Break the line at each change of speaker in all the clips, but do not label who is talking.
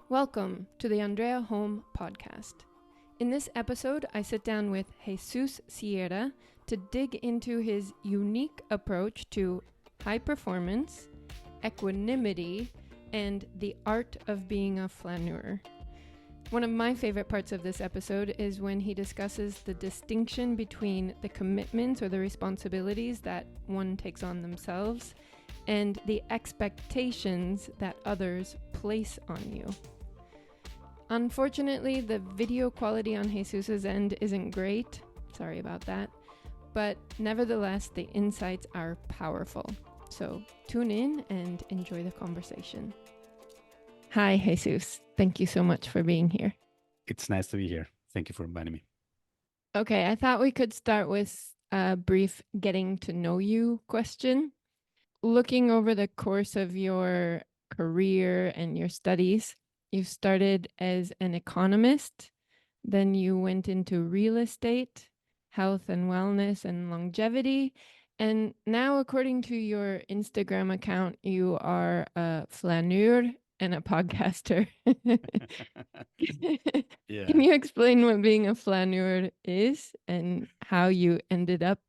Welcome to the Andrea Holm podcast. In this episode, I sit down with Jesus Sierra to dig into his unique approach to high performance, equanimity, and the art of being a flâneur. One of my favorite parts of this episode is when he discusses the distinction between the commitments or the responsibilities that one takes on themselves and the expectations that others place on you. Unfortunately, the video quality on Jesus's end isn't great. Sorry about that. But nevertheless, the insights are powerful. So tune in and enjoy the conversation. Hi, Jesus. Thank you so much for being here.
It's nice to be here. Thank you for inviting me.
Okay, I thought we could start with a brief getting to know you question. Looking over the course of your career and your studies, you started as an economist, then you went into real estate, health and wellness and longevity, and now according to your Instagram account, you are a flâneur and a podcaster.
Yeah.
Can you explain what being a flâneur is and how you ended up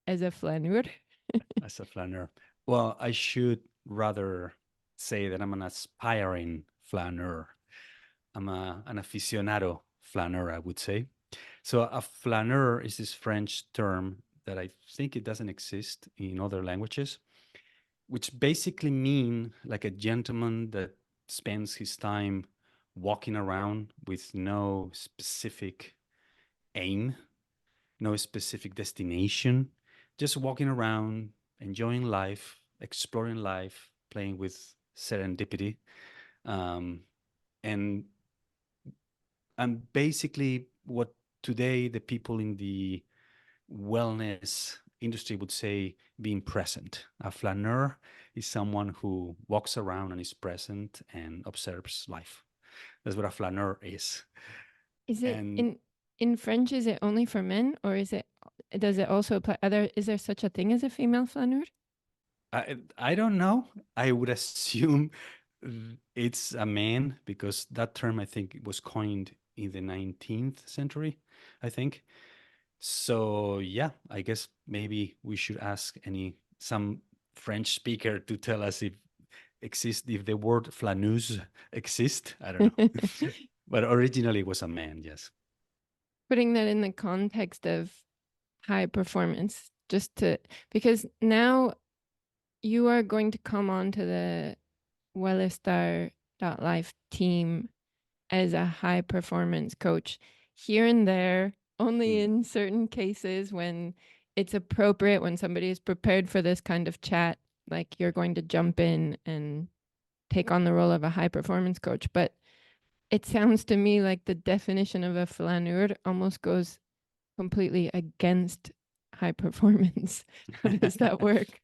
as a flâneur?
As a flâneur. Well, I should rather say that I'm an aspiring flâneur. I'm an aficionado flâneur, I would say. So a flâneur is this French term that I think it doesn't exist in other languages, which basically mean like a gentleman that spends his time walking around with no specific aim, no specific destination, just walking around, enjoying life, exploring life, playing with serendipity. And basically what today the people in the wellness industry would say being present. A flâneur is someone who walks around and is present and observes life. That's what a flâneur is.
Is it
And
in French, is it only for men, or does it also apply is there such a thing as a female flâneur?
I don't know. I would assume it's a man because that term I think was coined in the 19th century, I think. So yeah, I guess maybe we should ask some French speaker to tell us if the word flâneuse exists. I don't know. But originally it was a man, yes.
Putting that in the context of high performance, because now you are going to come onto the Wellestar.life team as a high performance coach here and there, only in certain cases when it's appropriate, when somebody is prepared for this kind of chat, like you're going to jump in and take on the role of a high performance coach. But it sounds to me like the definition of a flâneur almost goes completely against high performance. How does that work?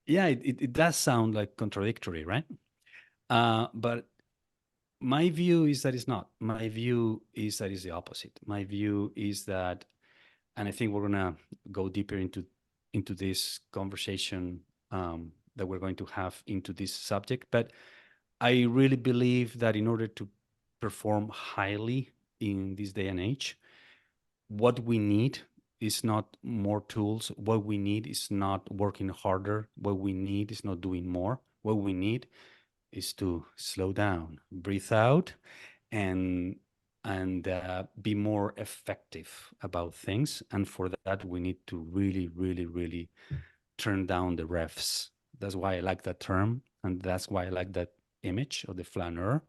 Yeah, it does sound like contradictory, right? But my view is that it's not. My view is that it's the opposite. My view is that, and I think we're gonna go deeper into this conversation that we're going to have into this subject. But I really believe that in order to perform highly in this day and age, what we need is not more tools. What we need is not working harder. What we need is not doing more. What we need is to slow down, breathe out, and be more effective about things. And for that, we need to really, really, really turn down the refs. That's why I like that term, and that's why I like that image of the flâneur.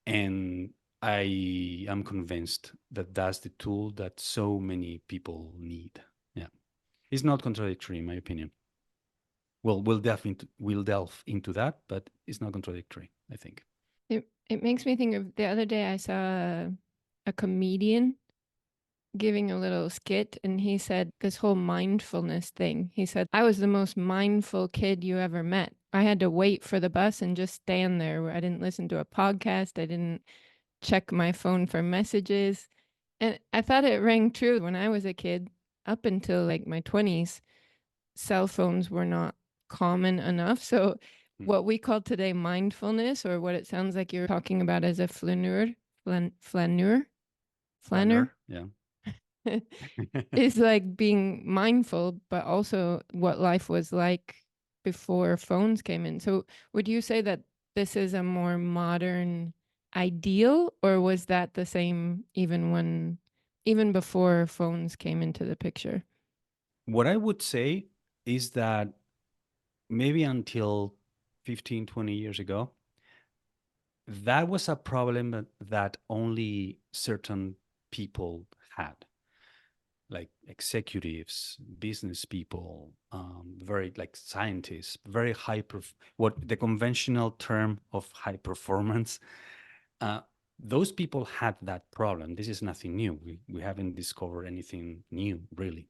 And I am convinced that that's the tool that so many people need. Yeah, it's not contradictory in my opinion. Well, we'll delve into that, but it's not contradictory, I think.
It makes me think of the other day I saw a comedian giving a little skit, and he said this whole mindfulness thing. He said, I was the most mindful kid you ever met. I had to wait for the bus and just stand there. I didn't listen to a podcast. I didn't check my phone for messages. And I thought it rang true when I was a kid. Up until like my 20s, cell phones were not common enough. So what we call today mindfulness, or what it sounds like you're talking about as a flâneur, flâneur,
Flâneur,
flâneur,
yeah.
is like being mindful, but also what life was like before phones came in. So would you say that this is a more modern ideal, or was that the same even before phones came into the picture?
What I would say is that maybe until 15, 20 years ago, that was a problem that only certain people had, like executives, business people, very like scientists, very what the conventional term of high performance. Uh, those people had that problem. This is nothing new. We haven't discovered anything new, really.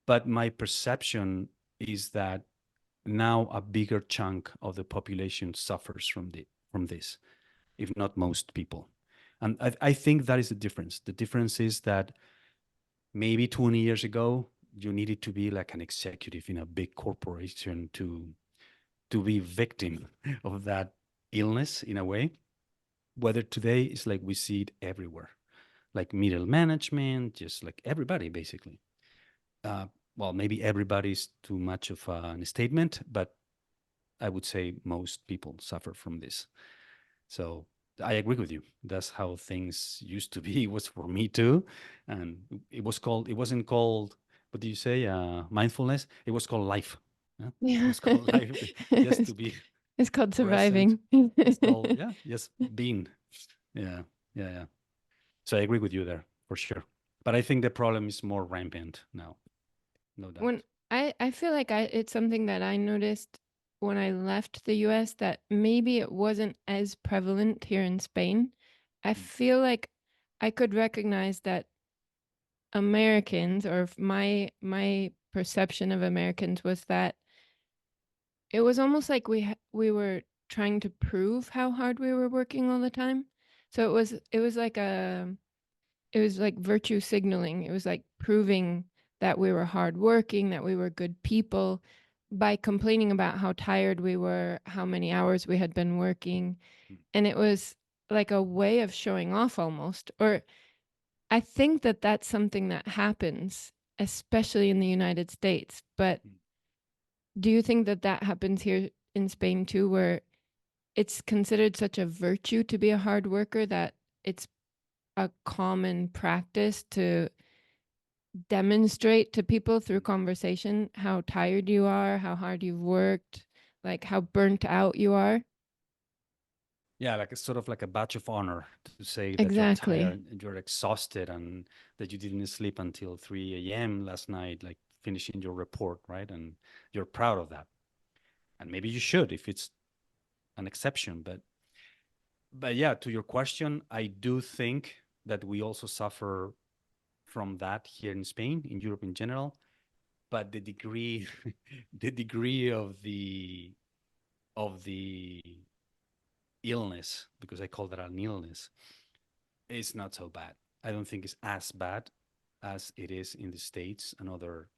But my perception is that now a bigger chunk of the population suffers from this, if not most people. And I think that is the difference. The difference is that maybe 20 years ago, you needed to be like an executive in a big corporation to be victim of that illness in a way. Whether today is like we see it everywhere, like middle management, just like everybody basically. Uh, well, maybe everybody's too much of a statement, but I would say most people suffer from this. So I agree with you. That's how things used to be. It was for me too, and it was called. It wasn't called. What do you say? Mindfulness. It was called life. Yeah? It
Yeah.
was called life, just to be
It's called
present.
surviving.
It's called just being. Yeah, yeah, yeah. So I agree with you there for sure. But I think the problem is more rampant now, no
When
doubt.
I feel like it's something that I noticed when I left the US, that maybe it wasn't as prevalent here in Spain. I
Mm,
feel like I could recognize that Americans, or my perception of Americans, was that it was almost like we were trying to prove how hard we were working all the time. So it was like virtue signaling. It was like proving that we were hardworking, that we were good people, by complaining about how tired we were, how many hours we had been working.
mm,
And it was like a way of showing off almost. Or I think that that's something that happens, especially in the United States. But
mm.
do you think that that happens here in Spain too, where it's considered such a virtue to be a hard worker that it's a common practice to demonstrate to people through conversation how tired you are, how hard you've worked, like how burnt out you are?
Yeah, like it's sort of like a badge of honor to say that you're
Exactly.
tired and you're exhausted and that you didn't sleep until 3 a.m. last night, like finishing your report, right? And you're proud of that. And maybe you should if it's an exception. But yeah, to your question, I do think that we also suffer from that here in Spain, in Europe in general. But the degree, the degree of the illness, because I call that an illness, is not so bad. I don't think it's as bad as it is in the States and other,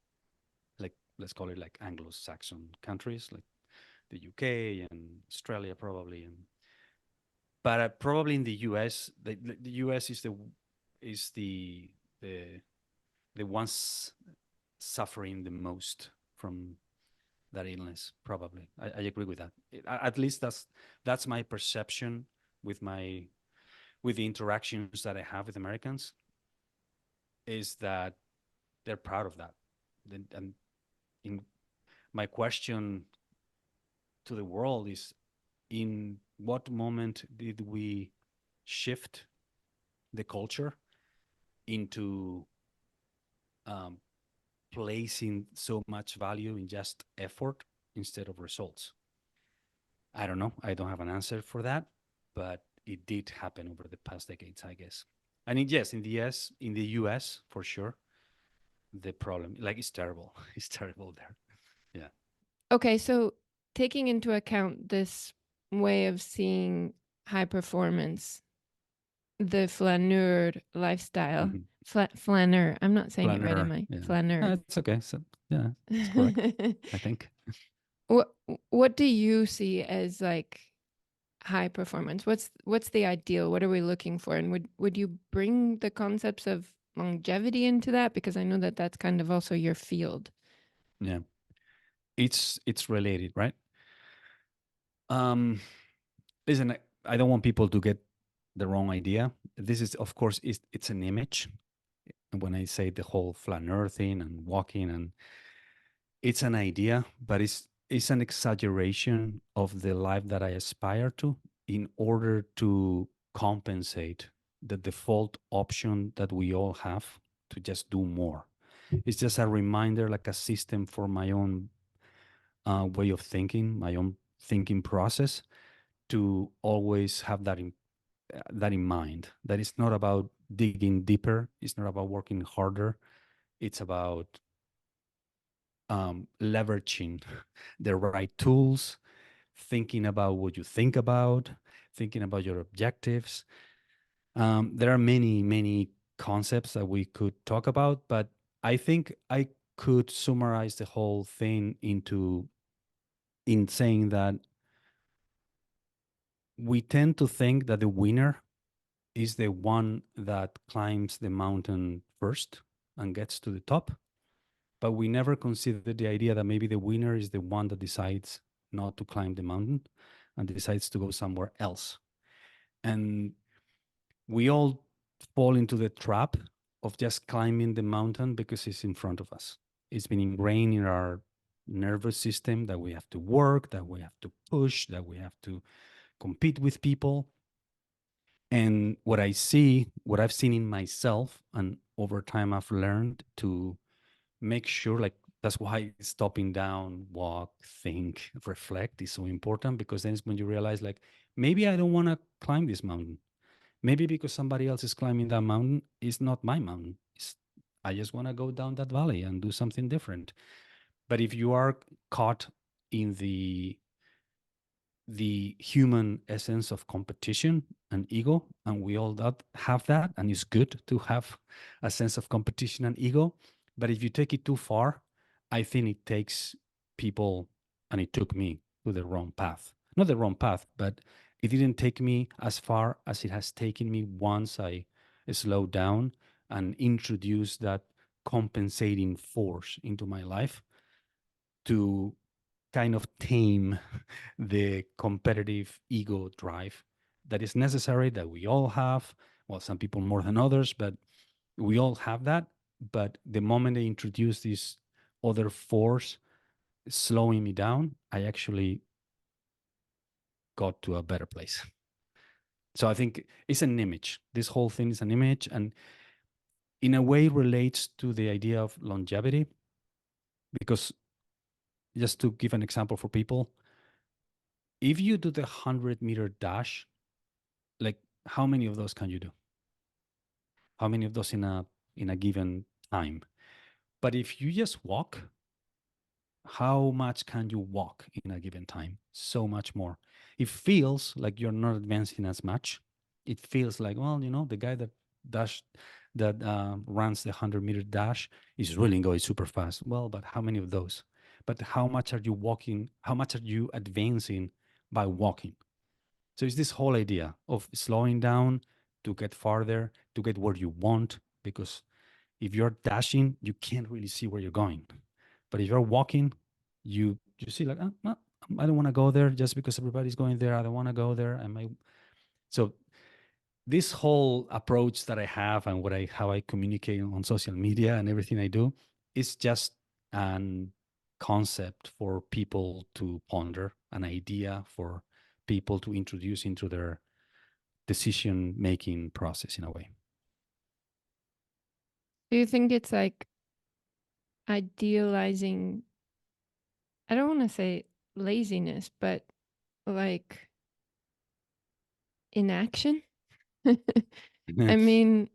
like, let's call it like Anglo-Saxon countries, like the UK and Australia, probably. But probably in the US, the US is the the ones suffering the most from that illness. Probably, I agree with that. At least that's my perception with the interactions that I have with Americans, is that they're proud of that. And in my question to the world is, in what moment did we shift the culture into um, placing so much value in just effort instead of results? I don't know. I don't have an answer for that, but it did happen over the past decades, I guess. And yes, in the US for sure, the problem like it's terrible. It's terrible there. Yeah.
Okay, so taking into account this way of seeing high performance, the flaneur lifestyle,
Mm-hmm.
flaneur, I'm not saying it right, am
Flâneur.
I?
Yeah.
Flaneur.
It's okay. So yeah, it's correct. I think.
What what do you see as like high performance? What's the ideal? What are we looking for? And would you bring the concepts of longevity into that? Because I know that that's kind of also your field.
Yeah, it's related, right? Um, Listen, I don't want people to get the wrong idea. This is, of course, it's an image. And when I say the whole flâneur thing and walking, and it's an idea, but it's an exaggeration of the life that I aspire to in order to compensate the default option that we all have to just do more. It's just a reminder, like a system for my own way of thinking, my own thinking process, to always have that in mind. That it's not about digging deeper. It's not about working harder. It's about leveraging the right tools, thinking about what you think about, thinking about your objectives. There are many concepts that we could talk about, but I think I could summarize the whole thing in saying that we tend to think that the winner is the one that climbs the mountain first and gets to the top. But we never consider the idea that maybe the winner is the one that decides not to climb the mountain and decides to go somewhere else. And we all fall into the trap of just climbing the mountain because it's in front of us. It's been ingrained in our nervous system that we have to work, that we have to push, that we have to compete with people. And what I've seen in myself, and over time I've learned to make sure, like, that's why stopping down, walk, think, reflect is so important, because then it's when you realize, like, maybe I don't want to climb this mountain. Maybe because somebody else is climbing that mountain, it's not my mountain. I just want to go down that valley and do something different. But if you are caught in the human essence of competition and ego, and we all have that, and it's good to have a sense of competition and ego. But if you take it too far, I think it takes people, and it took me, to the wrong path. Not the wrong path, but it didn't take me as far as it has taken me once I slowed down and introduced that compensating force into my life to kind of tame the competitive ego drive that is necessary, that we all have. Well, some people more than others, but we all have that. But the moment they introduce this other force slowing me down, I actually got to a better place. So I think it's an image. This whole thing is an image, and in a way relates to the idea of longevity, because, just to give an example for people, if you do the 100-meter dash, like, how many of those can you do? How many of those in a given time? But if you just walk, how much can you walk in a given time? So much more. It feels like you're not advancing as much. It feels like, well, the guy that runs the 100-meter dash is really going super fast. Well, but how many of those? But how much are you walking? How much are you advancing by walking? So it's this whole idea of slowing down to get farther, to get where you want, because if you're dashing, you can't really see where you're going. But if you're walking, you see, like, no, I don't want to go there just because everybody's going there. I don't want to go there. So this whole approach that I have, and how I communicate on social media and everything I do, is just an concept for people to ponder, an idea for people to introduce into their decision making process in a way.
Do you think it's like idealizing, I don't want to say laziness, but like inaction? I mean,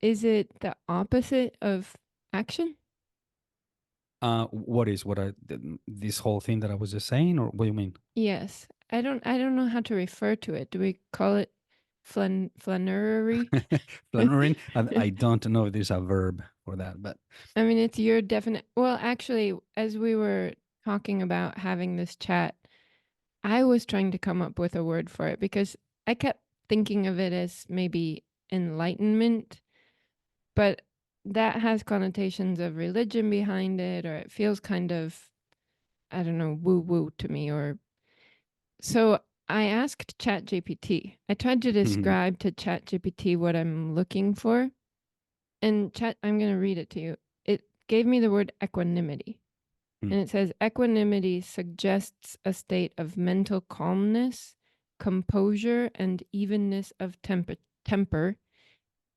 is it the opposite of action?
This whole thing that I was just saying, or what do you mean?
Yes. I don't know how to refer to it. Do we call it flâneury?
Flâneuring. I don't know if there's a verb for that, but
I mean, it's your definite. Well, actually, as we were talking about having this chat, I was trying to come up with a word for it because I kept thinking of it as maybe enlightenment, but that has connotations of religion behind it, or it feels kind of, I don't know, woo woo to me. Or so I asked ChatGPT. I tried to describe to ChatGPT what I'm looking for, and I'm going to read it to you. It gave me the word equanimity. And it says equanimity suggests a state of mental calmness, composure, and evenness of temper,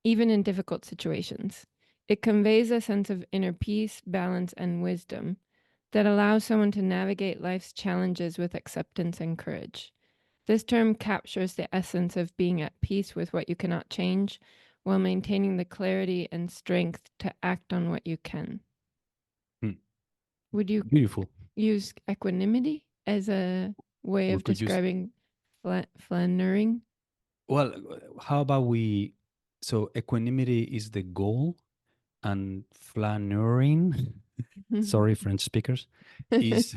even in difficult situations. It conveys a sense of inner peace, balance, and wisdom that allows someone to navigate life's challenges with acceptance and courage. This term captures the essence of being at peace with what you cannot change while maintaining the clarity and strength to act on what you can. Would you
Beautiful.
use equanimity as a way
We
of
could use.
describing flâneuring?
Well, how about we? So equanimity is the goal, and flaneuring. Sorry, French speakers, is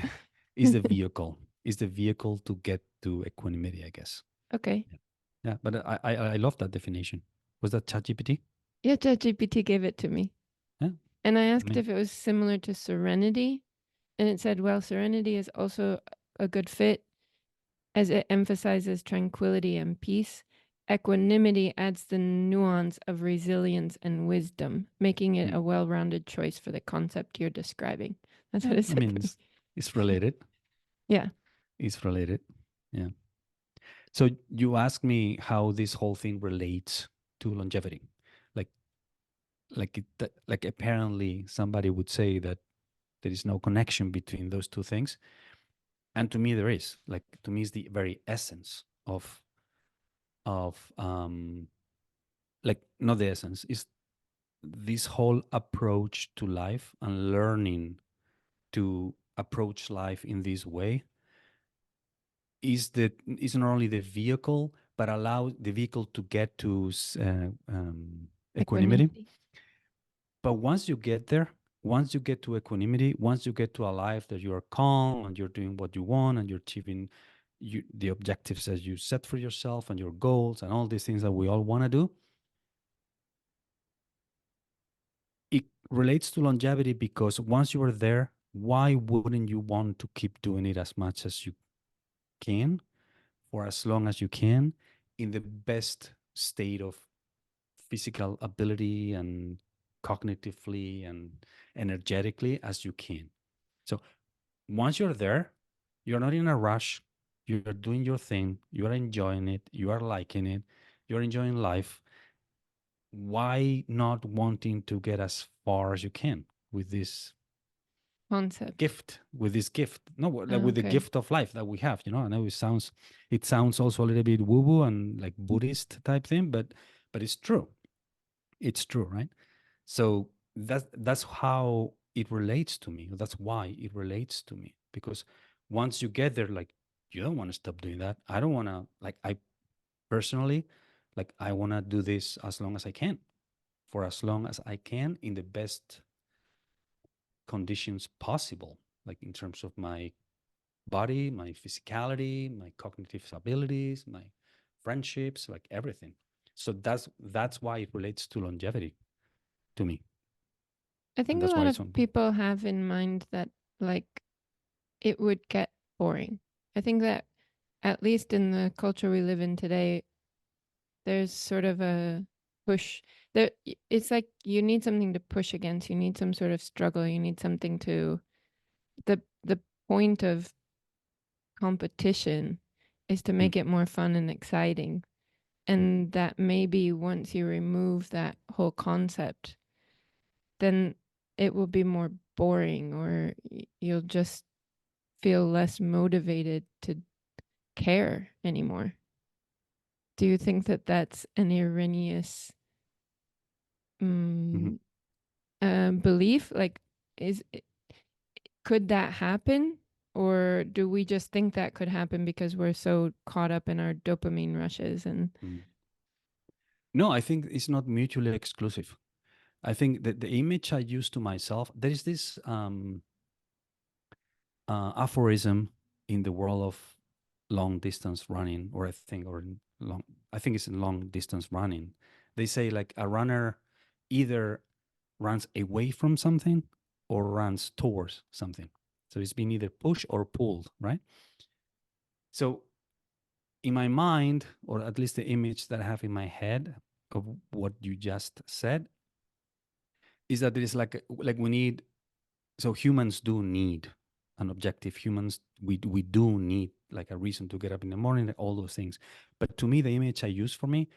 is the vehicle. Is the vehicle to get to equanimity, I guess.
Okay.
Yeah, but I love that definition. Was that ChatGPT?
Yeah, ChatGPT gave it to me.
Yeah.
And I
I
asked
mean,
if it was similar to serenity. And it said, well, serenity is also a good fit as it emphasizes tranquility and peace. Equanimity adds the nuance of resilience and wisdom, making it a well rounded choice for the concept you're describing. That's what it
I
said
mean,
to me.
it's related.
Yeah.
It's related. Yeah. So you ask me how this whole thing relates to longevity, like like apparently somebody would say that there is no connection between those two things, and to me there is. Like, to me, it's the very essence of like, not the essence, is this whole approach to life and learning to approach life in this way is not only the vehicle, but allow the vehicle to get to equanimity.
Equanimity.
But once you get there, once you get to equanimity, once you get to a life that you are calm and you're doing what you want and you're achieving the objectives that you set for yourself and your goals and all these things that we all want to do, it relates to longevity, because once you are there, why wouldn't you want to keep doing it as much as you can for as long as you can, in the best state of physical ability and cognitively and energetically as you can? So once you're there, you're not in a rush. You're doing your thing. You are enjoying it. You are liking it. You're enjoying life. Why not wanting to get as far as you can with this
Concept.
gift? With this gift, no, like
Oh,
with the
okay.
gift of life that we have. I know it sounds also a little bit woo woo and like Buddhist type thing, but it's true. It's true, right? So that's how it relates to me. That's why it relates to me, because once you get there, like, you don't want to stop doing that. I don't want to, like, I personally, like, I want to do this as long as I can, for as long as I can, in the best conditions possible, like in terms of my body, my physicality, my cognitive abilities, my friendships, like everything. So that's why it relates to longevity to me.
I
And
think a
that's why
lot
it's
of
on.
people have in mind that, like, it would get boring. I think that, at least in the culture we live in today, there's sort of a push. It's like you need something to push against. You need some sort of struggle. You need something to. The point of competition is to make it more fun and exciting. And that maybe once you remove that whole concept, then it will be more boring, or you'll just feel less motivated to care anymore. Do you think that that's an erroneous
Mhm.
belief? Like, is could that happen? Or do we just think that could happen because we're so caught up in our dopamine rushes? And
Mm. No, I think it's not mutually exclusive. I think that the image I use to myself, there is this aphorism in the world of long distance running, or I think it's in long distance running. They say like a runner either runs away from something or runs towards something. So it's been either pushed or pulled, right? So in my mind, or at least the image that I have in my head of what you just said, is that there is like we need, so humans do need an objective. Humans, we do need like a reason to get up in the morning, all those things. But to me, the image I use for me,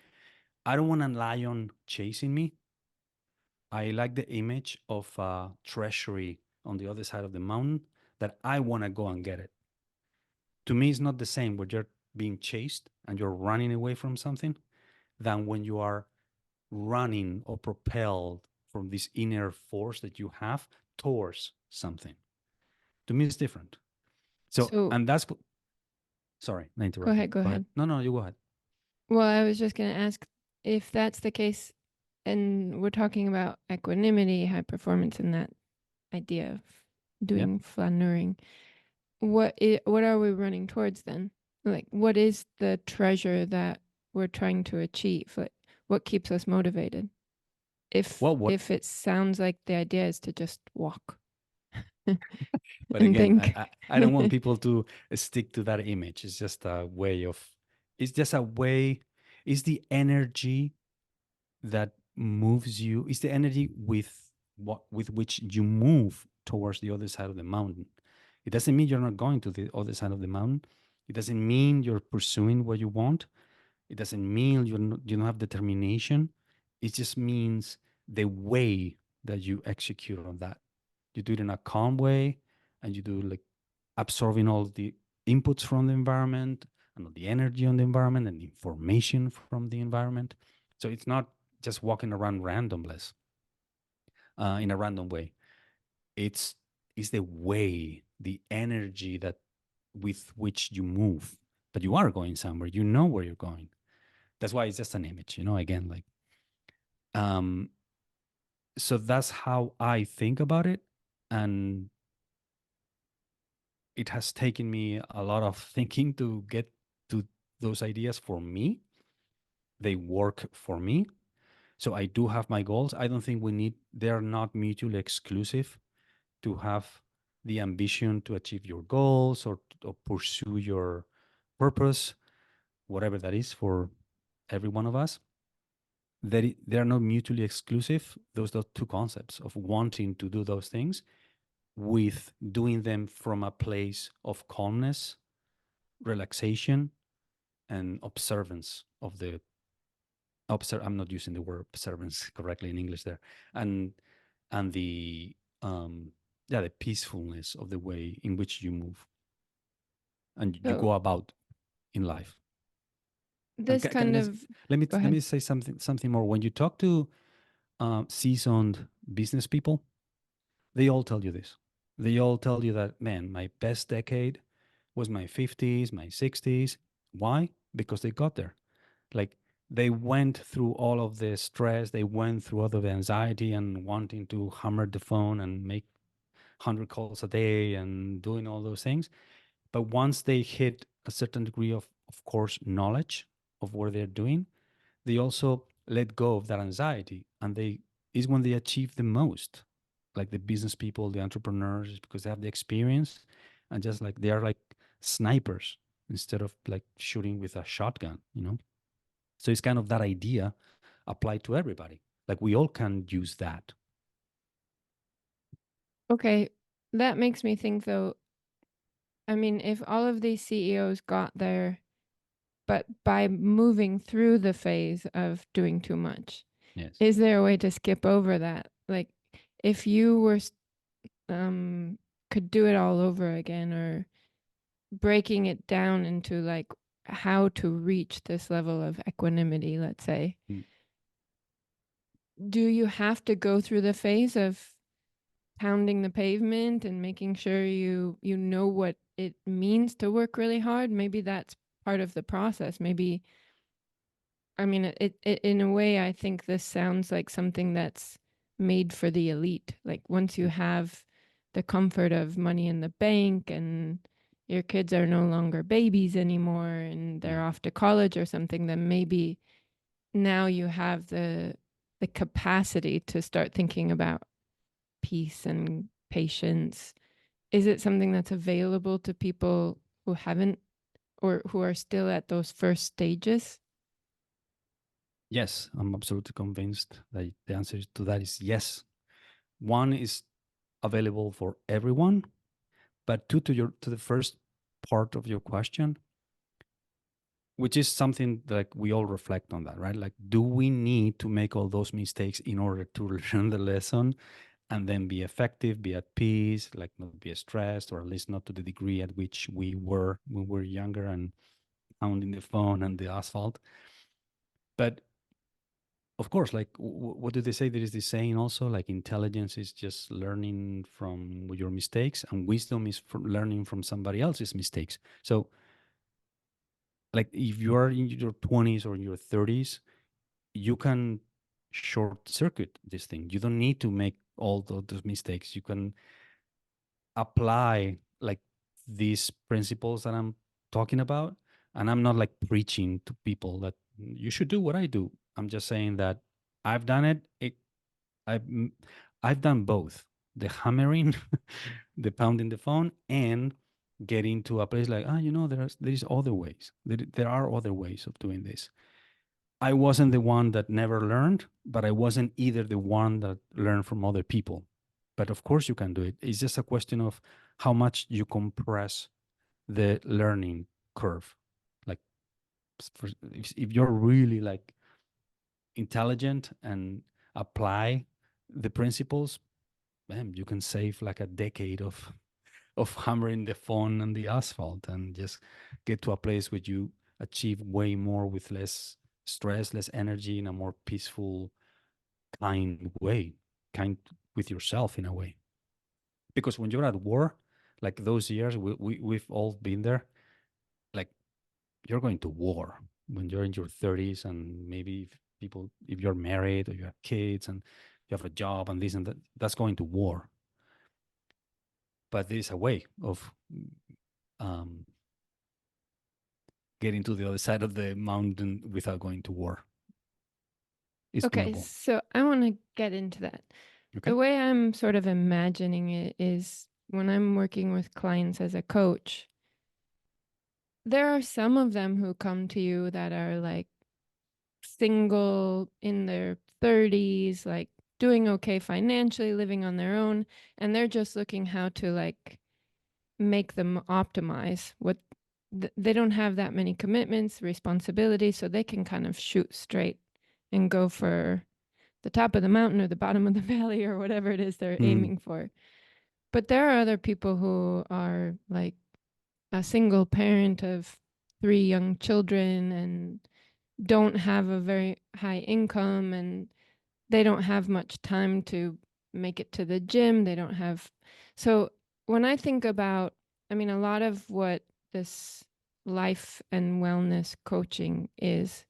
I don't want a lion chasing me. I like the image of a treasury on the other side of the mountain that I want to go and get it. To me, it's not the same when you're being chased and you're running away from something than when you are running or propelled from this inner force that you have towards something. To me, it's different. So,
So
and that's, sorry, I
go
interrupted.
ahead, go
Go ahead.
ahead.
No, you go ahead.
Well, I was just going to ask if that's the case, and we're talking about equanimity, high performance, and that idea of
Yeah.
doing flaneuring. What are we running towards then? Like, what is the treasure that we're trying to achieve? Like, what keeps us motivated? If
Well, what,
if it sounds like the idea is to just walk
but
and
again,
think.
I don't want people to stick to that image. It's just a way of, it's just a way, it's the energy that moves you, it's the energy with which you move towards the other side of the mountain. It doesn't mean you're not going to the other side of the mountain. It doesn't mean you're pursuing what you want. It doesn't mean you don't have determination. It just means the way that you execute on that. You do it in a calm way, and you do like absorbing all the inputs from the environment and all the energy on the environment and the information from the environment. So it's not just walking around randomless in a random way. It's it's the way, the energy that with which you move. But you are going somewhere. You know where you're going. That's why it's just an image. Again, like um. So that's how I think about it, and it has taken me a lot of thinking to get to those ideas for me. They work for me. So I do have my goals. I don't think they're not mutually exclusive. To have the ambition to achieve your goals, or pursue your purpose, whatever that is for every one of us, they're not mutually exclusive. Those are two concepts of wanting to do those things with doing them from a place of calmness, relaxation, and observance of the I'm not using the word observance correctly in English there, and the the peacefulness of the way in which you move and you
So
go about in life. And
this kind of, go
let
ahead.
me say something more. When you talk to seasoned business people, they all tell you this. They all tell you that, man, my best decade was my 50s, my 60s. Why? Because they got there. Like they went through all of the stress, they went through all of the anxiety and wanting to hammer the phone and make 100 calls a day and doing all those things. But once they hit a certain degree of course, knowledge of what they're doing, they also let go of that anxiety, and they is when they achieve the most. Like the business people, the entrepreneurs, because they have the experience, and just like they are like snipers instead of like shooting with a shotgun. So it's kind of that idea applied to everybody. Like we all can use that.
Okay, that makes me think though. I mean, if all of these CEOs got there, but by moving through the phase of doing too much,
Yes.
is there a way to skip over that? Like, if you were could do it all over again, or breaking it down into like how to reach this level of equanimity, let's say,
Mm.
do you have to go through the phase of pounding the pavement and making sure you know what it means to work really hard? Maybe that's part of the process. Maybe, I mean, it in a way, I think this sounds like something that's made for the elite. Like once you
Yes.
have the comfort of money in the bank, and your kids are no longer babies anymore and they're off to college or something, then maybe now you have the capacity to start thinking about peace and patience. Is it something that's available to people who haven't, or who are still at those first stages?
Yes, I'm absolutely convinced that the answer to that is yes. One is available for everyone, but two, to the first part of your question, which is something like we all reflect on that, right? Like, do we need to make all those mistakes in order to learn the lesson and then be effective, be at peace, like not be stressed, or at least not to the degree at which we were when we were younger and pounding the phone and the asphalt? But of course, like what do they say? There is this saying also, like intelligence is just learning from your mistakes, and wisdom is from learning from somebody else's mistakes. So, like if you are in your 20s or your 30s, you can short circuit this thing. You don't need to make all those mistakes. You can apply like these principles that I'm talking about. And I'm not like preaching to people that you should do what I do. I'm just saying that I've done it. I've m- I've done both the hammering, the pounding the phone, and getting to a place like there is other ways. There are other ways of doing this. I wasn't the one that never learned, but I wasn't either the one that learned from other people. But of course, you can do it. It's just a question of how much you compress the learning curve. Like, if you're really like intelligent and apply the principles, man, you can save like a decade of hammering the phone and the asphalt and just get to a place where you achieve way more with less stress, less energy, in a more peaceful, kind way, kind with yourself in a way. Because when you're at war, like those years, we've all been there, like you're going to war when you're in your 30s, and maybe if you're married or you have kids and you have a job and this and that, that's going to war. But there is a way of um, getting to the other side of the mountain without going to war. It's
Okay,
doable.
so I want to get into that.
Okay.
The way I'm sort of imagining it is when I'm working with clients as a coach, there are some of them who come to you that are like single in their 30s, like doing okay financially, living on their own, and they're just looking how to like make them optimize what they don't have that many commitments, responsibilities, so they can kind of shoot straight and go for the top of the mountain or the bottom of the valley or whatever it is they're aiming for. But there are other people who are like a single parent of 3 young children and don't have a very high income, and they don't have much time to make it to the gym. They don't have. So when I think about, I mean, a lot of what this life and wellness coaching is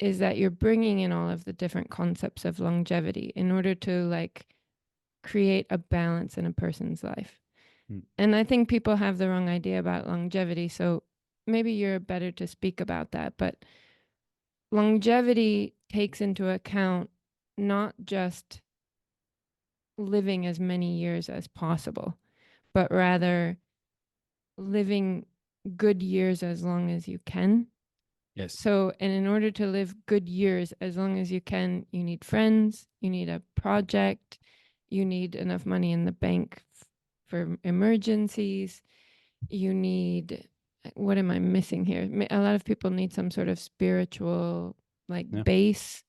that you're bringing in all of the different concepts of longevity in order to like create a balance in a person's life. And I think people have the wrong idea about longevity. So maybe you're better to speak about that. But longevity takes into account not just living as many years as possible, but rather living good years as long as you can.
Yes.
So, and in order to live good years as long as you can, you need friends, you need a project, you need enough money in the bank for emergencies, you need, what am I missing here? A lot of people need some sort of spiritual like base.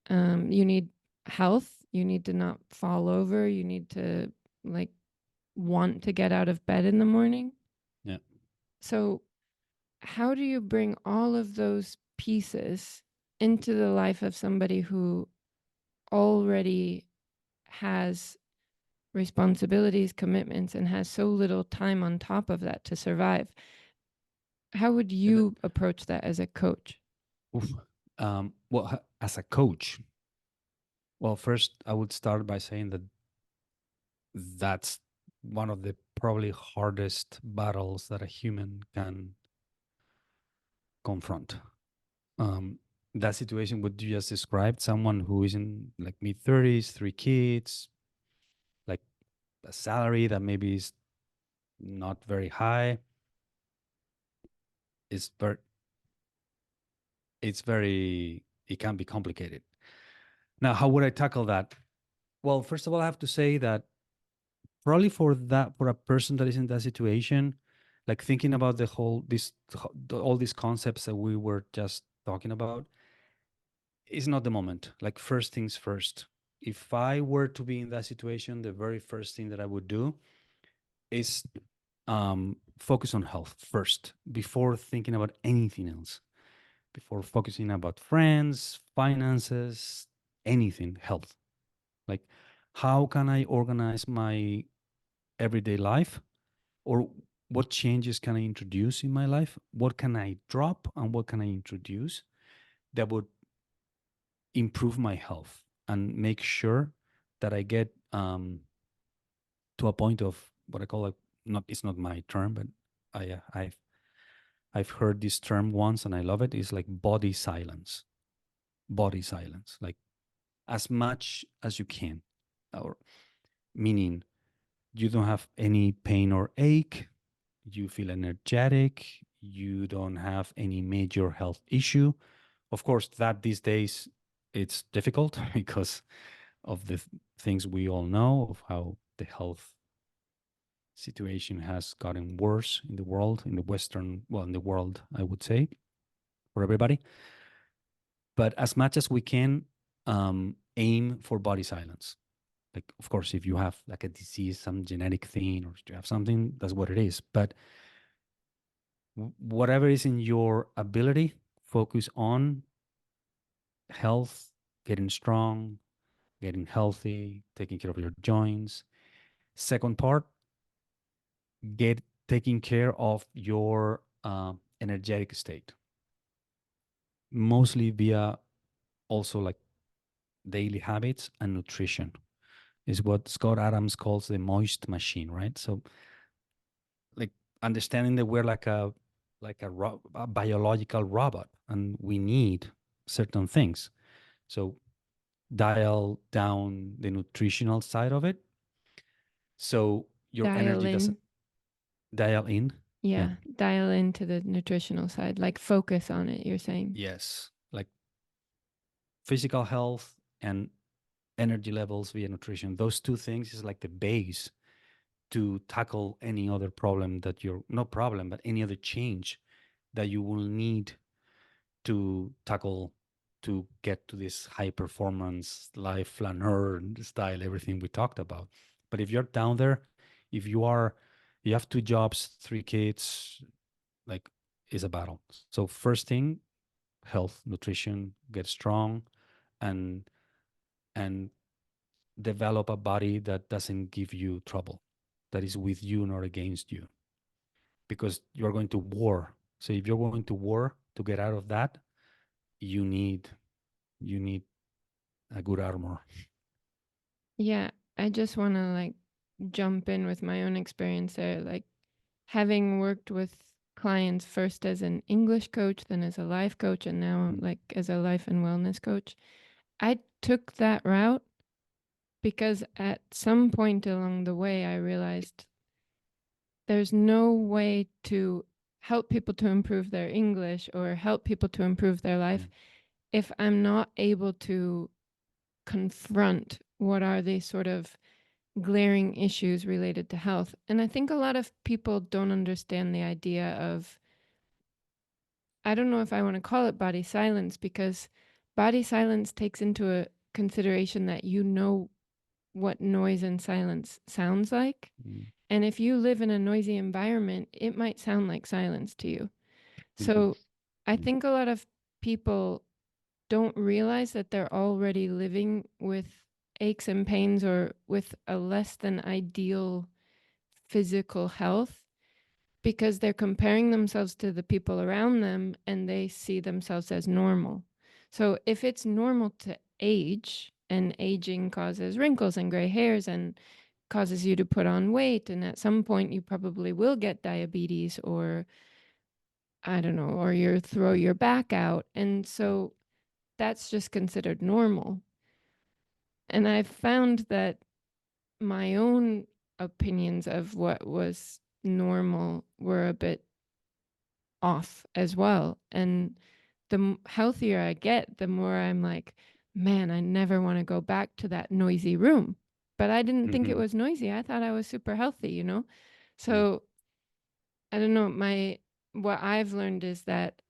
You need health, you need to not fall over, you need to like want to get out of bed in the morning.
Yeah.
So how do you bring all of those pieces into the life of somebody who already has responsibilities, commitments, and has so little time on top of that to survive? How would you approach that as a coach?
Oof. Well, as a coach, well, first I would start by saying that that's one of the probably hardest battles that a human can confront. Um, that situation, what you just described, someone who is in like mid 30s, three kids, like a salary that maybe is not very high, is very, it can be complicated. Now, how would I tackle that? Well, first of all, I have to say that probably for a person that is in that situation, like thinking about all these concepts that we were just talking about, is not the moment. Like first things first. If I were to be in that situation, the very first thing that I would do is focus on health first before thinking about anything else. Before focusing about friends, finances, anything, health. Like, how can I organize my everyday life, or what changes can I introduce in my life? What can I drop and what can I introduce that would improve my health and make sure that I get to a point of what I call like, not, it's not my term, but I've heard this term once and I love it. It's like body silence. Body silence, like as much as you can, or meaning you don't have any pain or ache, you feel energetic, you don't have any major health issue. Of course, that these days it's difficult because of the things we all know of how the health situation has gotten worse in the world, in the Western, well, in the world, I would say, for everybody. But as much as we can, aim for body silence. Like, of course, if you have like a disease, some genetic thing, or you have something, that's what it is. But whatever is in your ability, focus on health, getting strong, getting healthy, taking care of your joints. Second part, get taking care of your energetic state, mostly via also like daily habits and nutrition. Is what Scott Adams calls the moist machine, right? So, like understanding that we're a biological robot, and we need certain things. So dial down the nutritional side of it, so your
Dial
energy
in.
doesn't dial in. Yeah.
Yeah, dial into the nutritional side, like focus on it, you're saying.
Yes. Like physical health and energy levels via nutrition. Those two things is like the base to tackle any other problem that you're no problem, but any other change that you will need to tackle to get to this high performance life flâneur style, everything we talked about. But if you're down there, if you have two jobs, three kids, like, is a battle. So first thing, health, nutrition, get strong, and and develop a body that doesn't give you trouble, that is with you, not against you, because you're going to war. So if you're going to war to get out of that, you need you need a good armor.
Yeah, I just want to like jump in with my own experience there. Like having worked with clients first as an English coach, then as a life coach, and now like as a life and wellness coach, I took that route because at some point along the way, I realized there's no way to help people to improve their English or help people to improve their life if I'm not able to confront what are these sort of glaring issues related to health. And I think a lot of people don't understand the idea of, I don't know if I want to call it body silence, because body silence takes into a consideration that you know what noise and silence sounds like. And if you live in a noisy environment, it might sound like silence to you. So I think a lot of people don't realize that they're already living with aches and pains or with a less than ideal physical health because they're comparing themselves to the people around them and they see themselves as normal. So if it's normal to age, and aging causes wrinkles and gray hairs and causes you to put on weight, and at some point you probably will get diabetes, or I don't know, or you throw your back out. And so that's just considered normal. And I've found that my own opinions of what was normal were a bit off as well. And the healthier I get, the more I'm like, man, I never want to go back to that noisy room. But I didn't think it
Mm-hmm.
was noisy. I thought I was super healthy, you know?
Yeah.
So I don't know. What I've learned is that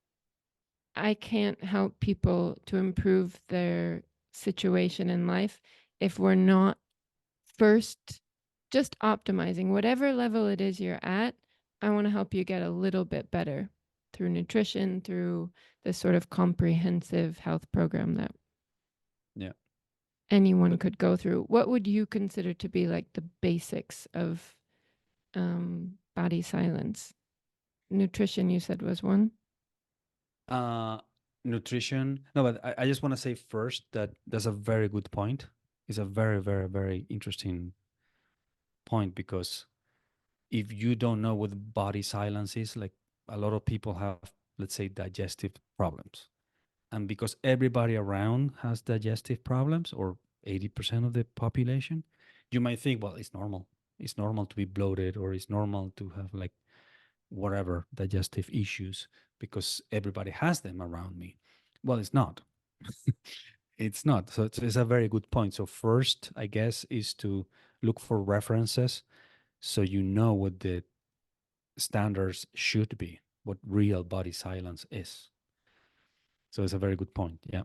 I can't help people to improve their situation in life if we're not first just optimizing whatever level it is you're at. I want to help you get a little bit better through nutrition, through this sort of comprehensive health program that
Yeah.
anyone
But
could go through. What would you consider to be like the basics of body silence? Nutrition, you said, was one.
uh, nutrition. No, but I just want to say first that that's a very good point. It's a very, very, very interesting point because if you don't know what body silence is, like a lot of people have, let's say, digestive problems. And because everybody around has digestive problems, or 80% of the population, you might think, well, it's normal. It's normal to be bloated, or it's normal to have like whatever digestive issues because everybody has them around me. Well, it's not. It's not. So it's a very good point. So first, I guess, is to look for references so you know what the standards should be, what real body silence is. So it's a very good point. Yeah.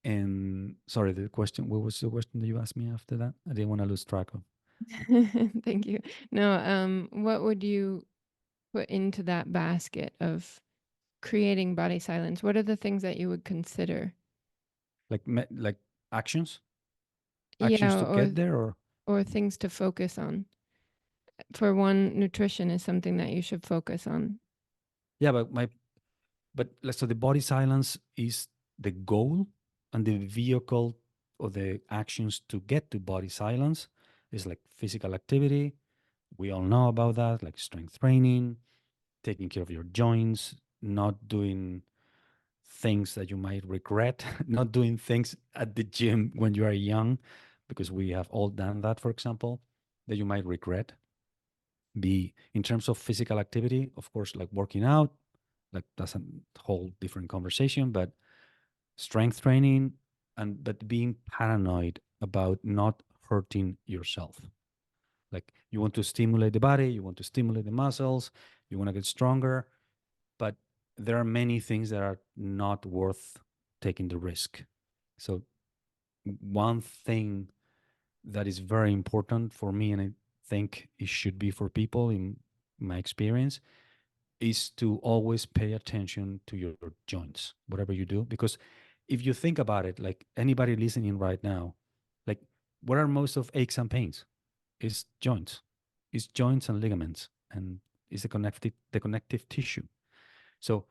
And sorry, the question, what was the question that you asked me after that? I didn't want to lose track of.
Thank you. No, what would you put into that basket of creating body silence? What are the things that you would consider?
Like, like actions, actions
Yeah,
to get there, or
or things to focus on. For one, nutrition is something that you should focus on.
yeah, so the body silence is the goal, and the vehicle or the actions to get to body silence is like physical activity. We all know about that, like strength training, taking care of your joints, not doing things that you might regret, not doing things at the gym when you are young, because we have all done that, for example, that you might regret. Be in terms of physical activity, of course, like working out, like that's a whole different conversation, but strength training, and but being paranoid about not hurting yourself. Like you want to stimulate the body, you want to stimulate the muscles, you want to get stronger, but there are many things that are not worth taking the risk. So one thing that is very important for me, and I think it should be for people in my experience, is to always pay attention to your joints, whatever you do. Because if you think about it, like anybody listening right now, like what are most of aches and pains? It's joints. It's joints and ligaments, and it's the connective tissue. So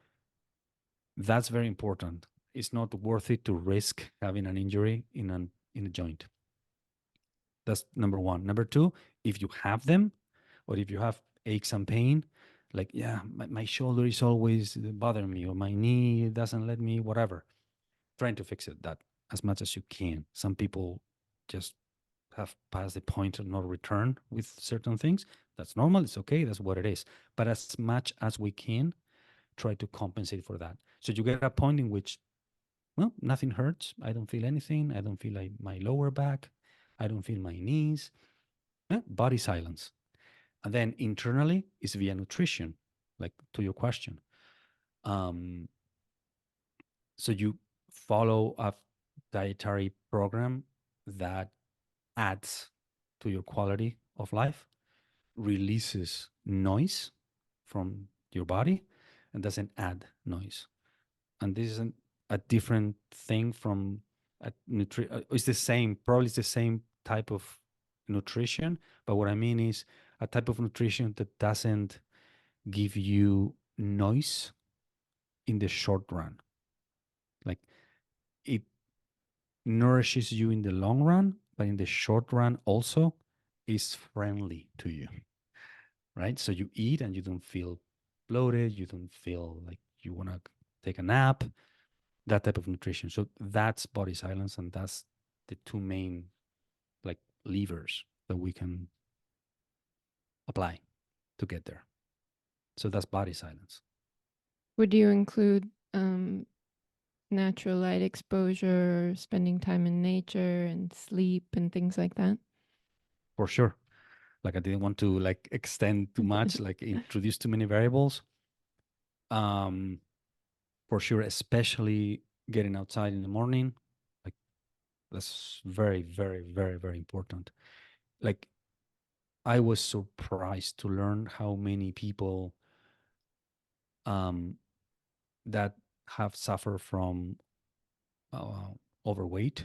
that's very important. It's not worth it to risk having an injury in a joint. That's number one. Number two, if you have them, or if you have aches and pain, like, yeah, my shoulder is always bothering me, or my knee doesn't let me, whatever, trying to fix it that as much as you can. Some people just have passed the point of no return with certain things. That's normal. It's okay. That's what it is. But as much as we can, try to compensate for that. So you get a point in which, well, nothing hurts. I don't feel anything. I don't feel like my lower back. I don't feel my knees. Body silence. And then internally is via nutrition, like to your question. Um, so you follow a dietary program that adds to your quality of life, releases noise from your body, and doesn't add noise. And this isn't a different thing from it's the same, probably it's the same type of nutrition, but what I mean is a type of nutrition that doesn't give you noise in the short run. Like it nourishes you in the long run, but in the short run also is friendly to you, right? So you eat and you don't feel bloated, you don't feel like you want to take a nap, that type of nutrition. So that's body silence, and that's the two main like levers that we can apply to get there. So that's body silence.
Would you include natural light exposure, spending time in nature, and sleep and things like that?
For sure. Like I didn't want to like extend too much, like introduce too many variables. Um, for sure, especially getting outside in the morning, like that's very, very, very, very important. Like I was surprised to learn how many people um, that have suffered from uh, overweight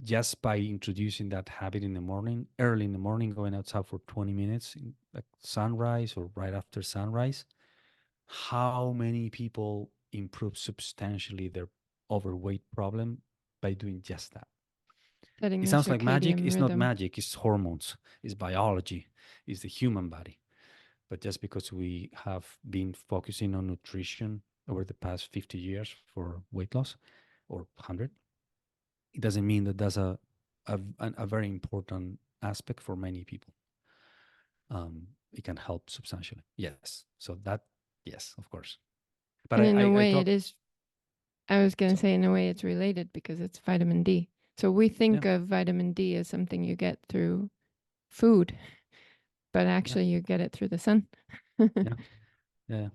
just by introducing that habit in the morning, early in the morning, going outside for 20 minutes, like sunrise or right after sunrise. How many people improve substantially their overweight problem by doing just that?
Setting
It
the
sounds like magic.
circadian
It's not
rhythm.
magic. It's hormones. It's biology. It's the human body. But just because we have been focusing on nutrition over the past 50 years for weight loss or 100, it doesn't mean that that's a very important aspect for many people. It can help substantially. Yes. So that, yes, of course. But
And in a
I
way,
talk,
it is, I was going
so
to say, in a way, it's related because it's vitamin D. So we
yeah,
think of vitamin D as something you get through food, but
yeah,
actually, you get it through the sun.
yeah, yeah,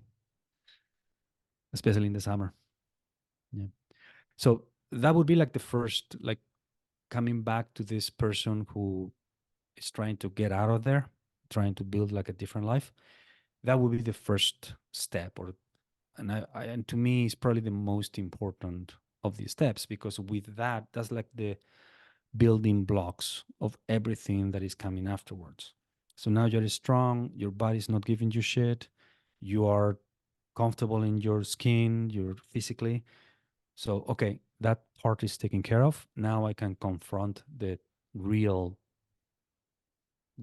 especially in the summer. Yeah. So that would be like the first, like coming back to this person who is trying to get out of there, trying to build like a different life. That would be the first step, or and to me, it's probably the most important of the steps, because with that, that's like the building blocks of everything that is coming afterwards. So now you're strong, your body's not giving you shit, you are comfortable in your skin, you're physically. So, okay, that part is taken care of. Now I can confront the real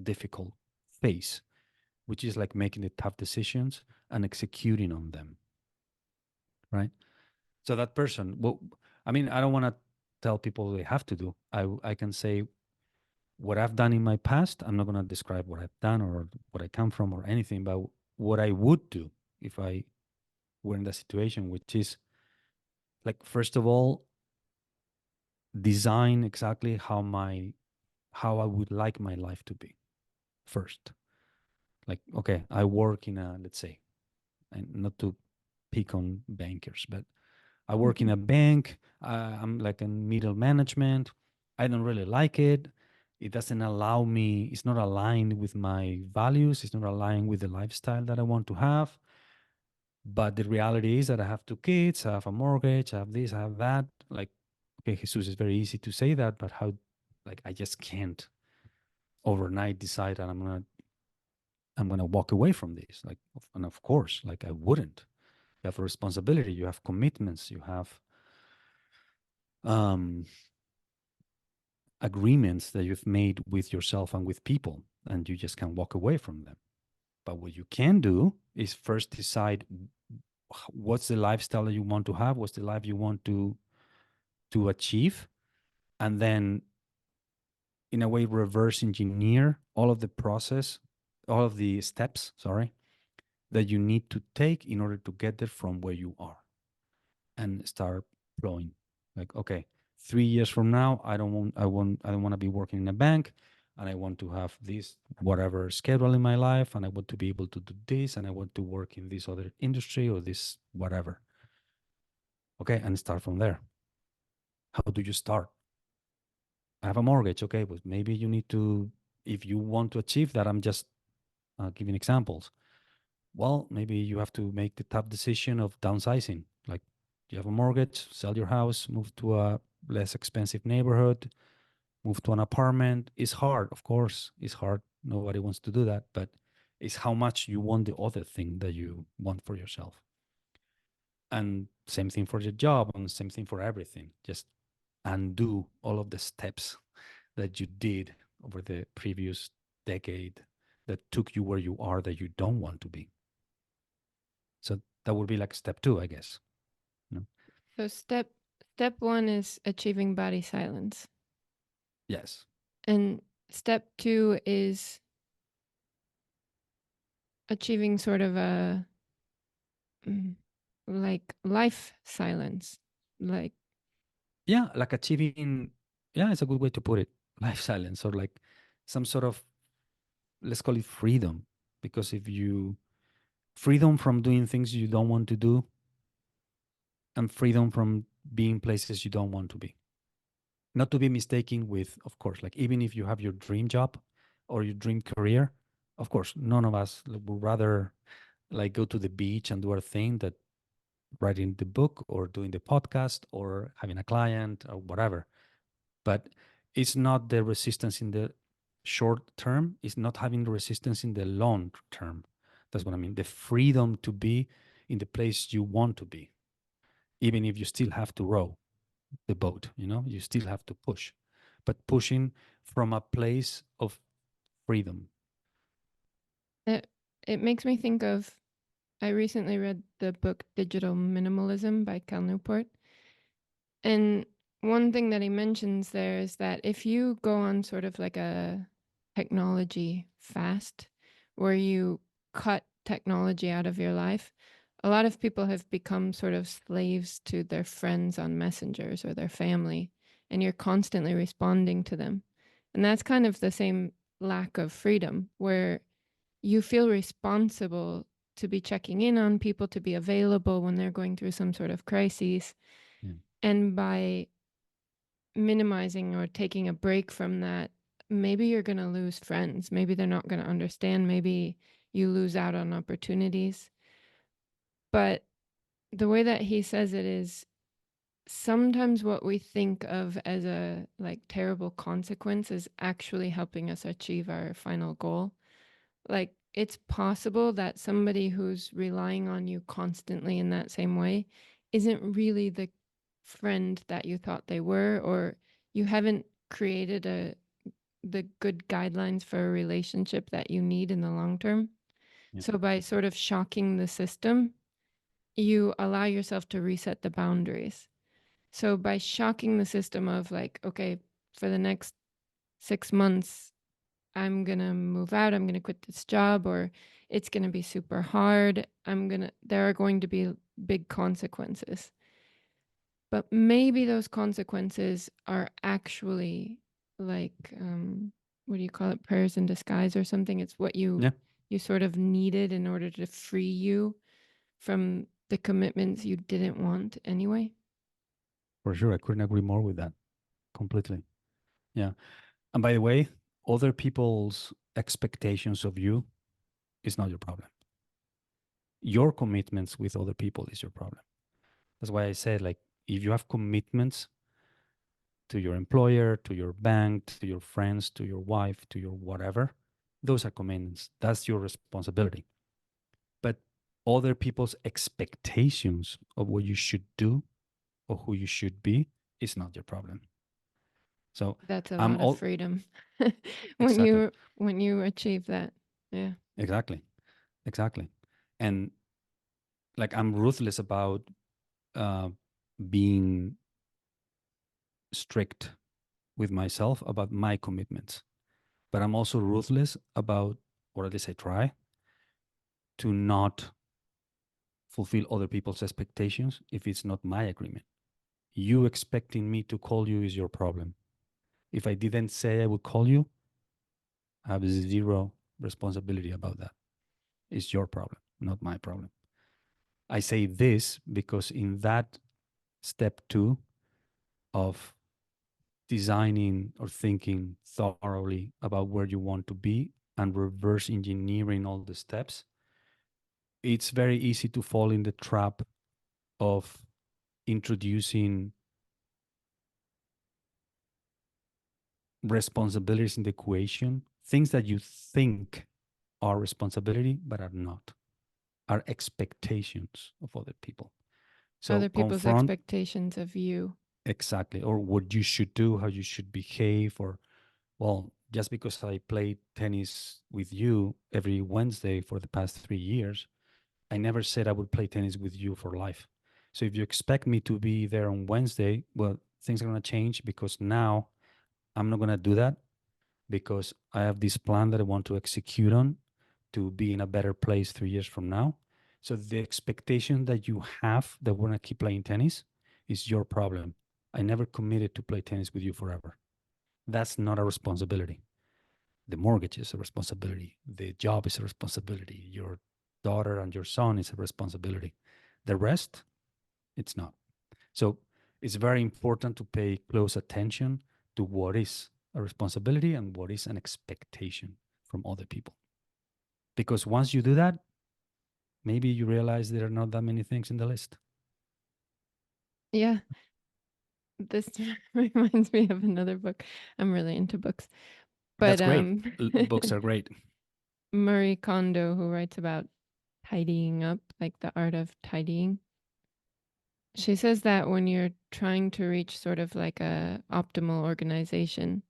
difficult phase, which is like making the tough decisions and executing on them, right? So that person, well, I mean, I don't want to tell people what they have to do. I can say what I've done in my past. I'm not going to describe what I've done or what I come from or anything, but what I would do if I were in that situation, which is like, first of all, design exactly how I would like my life to be first. Like, okay, I work in a, let's say, and not to pick on bankers, but I work in a bank. I'm like in middle management. I don't really like it. It doesn't allow me, it's not aligned with my values. It's not aligned with the lifestyle that I want to have. But the reality is that I have two kids, I have a mortgage, I have this, I have that. Like, okay, Jesus, it's very easy to say that, but how, like, I just can't overnight decide that I'm gonna walk away from this. Like, and of course, like I wouldn't. You have a responsibility, you have commitments, you have um, agreements that you've made with yourself and with people, and you just can walk away from them. But what you can do is first decide what's the lifestyle that you want to have, what's the life you want to achieve, and then in a way reverse engineer all of the process, all of the steps, sorry, that you need to take in order to get there from where you are, and start flowing. Like, okay, 3 years from now, I don't want to be working in a bank, and I want to have this whatever schedule in my life, and I want to be able to do this, and I want to work in this other industry or this whatever. Okay, and start from there. How do you start? I have a mortgage. Okay, but maybe you need to, if you want to achieve that, I'm just giving examples. Well, maybe you have to make the tough decision of downsizing. Like, you have a mortgage, sell your house, move to a less expensive neighborhood, move to an apartment. It's hard, of course. It's hard. Nobody wants to do that, but it's how much you want the other thing that you want for yourself. And same thing for your job, and same thing for everything. Just undo all of the steps that you did over the previous decade that took you where you are that you don't want to be. So that would be like step 2, I guess. You know?
So step 1 is achieving body silence.
Yes.
And step 2 is achieving sort of a like life silence. Like
Yeah, like achieving, yeah, it's a good way to put it. Life silence, or like some sort of, let's call it freedom. Because if you, freedom from doing things you don't want to do, and freedom from being places you don't want to be. Not to be mistaken with, of course, like even if you have your dream job or your dream career, of course, none of us would rather like go to the beach and do our thing that writing the book or doing the podcast or having a client or whatever. But it's not the resistance in the short term, it's not having the resistance in the long term. That's what I mean. The freedom to be in the place you want to be, even if you still have to row the boat, you still have to push, but pushing from a place of freedom.
it makes me think of, I recently read the book Digital Minimalism by Cal Newport. And one thing that he mentions there is that if you go on sort of like a technology fast, where you cut technology out of your life, a lot of people have become sort of slaves to their friends on messengers or their family, and you're constantly responding to them. And that's kind of the same lack of freedom, where you feel responsible to be checking in on people, to be available when they're going through some sort of crises.
Yeah.
And by minimizing or taking a break from that, maybe you're going to lose friends. Maybe they're not going to understand. Maybe you lose out on opportunities. But the way that he says it is, sometimes what we think of as a like terrible consequence is actually helping us achieve our final goal. Like, it's possible that somebody who's relying on you constantly in that same way isn't really the friend that you thought they were, or you haven't created the good guidelines for a relationship that you need in the long term.
Yeah.
So by sort of shocking the system, you allow yourself to reset the boundaries. So by shocking the system of like, okay, for the next 6 months, I'm going to move out, I'm going to quit this job, or it's going to be super hard. There are going to be big consequences. But maybe those consequences are actually like, what do you call it? Prayers in disguise or something. It's what
Yeah,
you sort of needed in order to free you from the commitments you didn't want anyway.
for sure. I couldn't agree more with that completely. Yeah. And by the way, other people's expectations of you is not your problem. Your commitments with other people is your problem. That's why I said, like, if you have commitments to your employer, to your bank, to your friends, to your wife, to your whatever, those are commitments. That's your responsibility. But other people's expectations of what you should do or who you should be is not your problem. So
That's a
I'm
lot of
all
freedom when
exactly,
you achieve that. Yeah.
exactly, exactly. And like I'm ruthless about uh, being strict with myself about my commitments, but I'm also ruthless about, or at least I try to not fulfill other people's expectations if it's not my agreement. You expecting me to call you is your problem. If I didn't say I would call you, I have zero responsibility about that. It's your problem, not my problem. I say this because in that step 2 of designing or thinking thoroughly about where you want to be and reverse engineering all the steps, it's very easy to fall in the trap of introducing responsibilities in the equation, things that you think are responsibility but are not, are expectations of other people. So
Other people's
confront
expectations of you.
exactly, or what you should do, how you should behave, or well, just because I played tennis with you every Wednesday for the past 3 years, I never said I would play tennis with you for life. So if you expect me to be there on Wednesday, well, things are going to change because now I'm not going to do that because I have this plan that I want to execute on to be in a better place 3 years from now. So the expectation that you have that we're going to keep playing tennis is your problem. I never committed to play tennis with you forever. That's not a responsibility. The mortgage is a responsibility. The job is a responsibility. Your daughter and your son is a responsibility. The rest, it's not. So it's very important to pay close attention to what is a responsibility and what is an expectation from other people. Because once you do that, maybe you realize there are not that many things in the list.
Yeah. This reminds me of another book. I'm really into books. But
That's great. Books are great.
Marie Kondo, who writes about tidying up, like the art of tidying, she says that when you're trying to reach sort of like a optimal organization,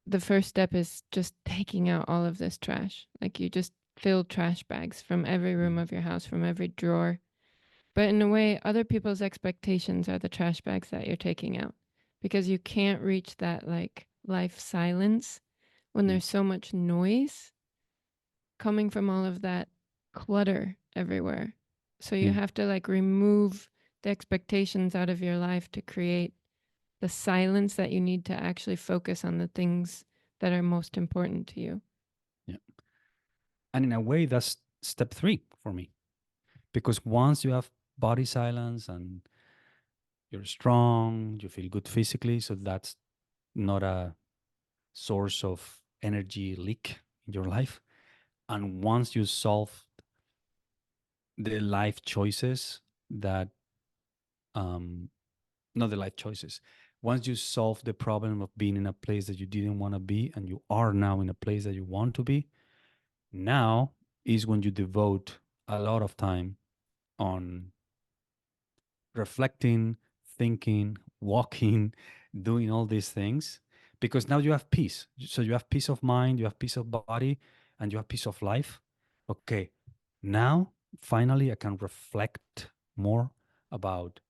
the first step is just taking out all of this trash. Like you just fill trash bags from every room of your house, from every drawer. But in a way, other people's expectations are the trash bags that you're taking out because you can't reach that like life silence when
Yeah.
there's so much noise coming from all of that clutter everywhere. So you
Yeah.
have to like remove the expectations out of your life to create the silence that you need to actually focus on the things that are most important to you.
Yeah. And in a way, that's step 3 for me. Because once you have body silence and you're strong, you feel good physically, so that's not a source of energy leak in your life. And once you solve the life choices that, not the life choices, once you solve the problem of being in a place that you didn't want to be and you are now in a place that you want to be, now is when you devote a lot of time on reflecting, thinking, walking, doing all these things, because now you have peace. So you have peace of mind, you have peace of body, and you have peace of life. Okay, now finally I can reflect more about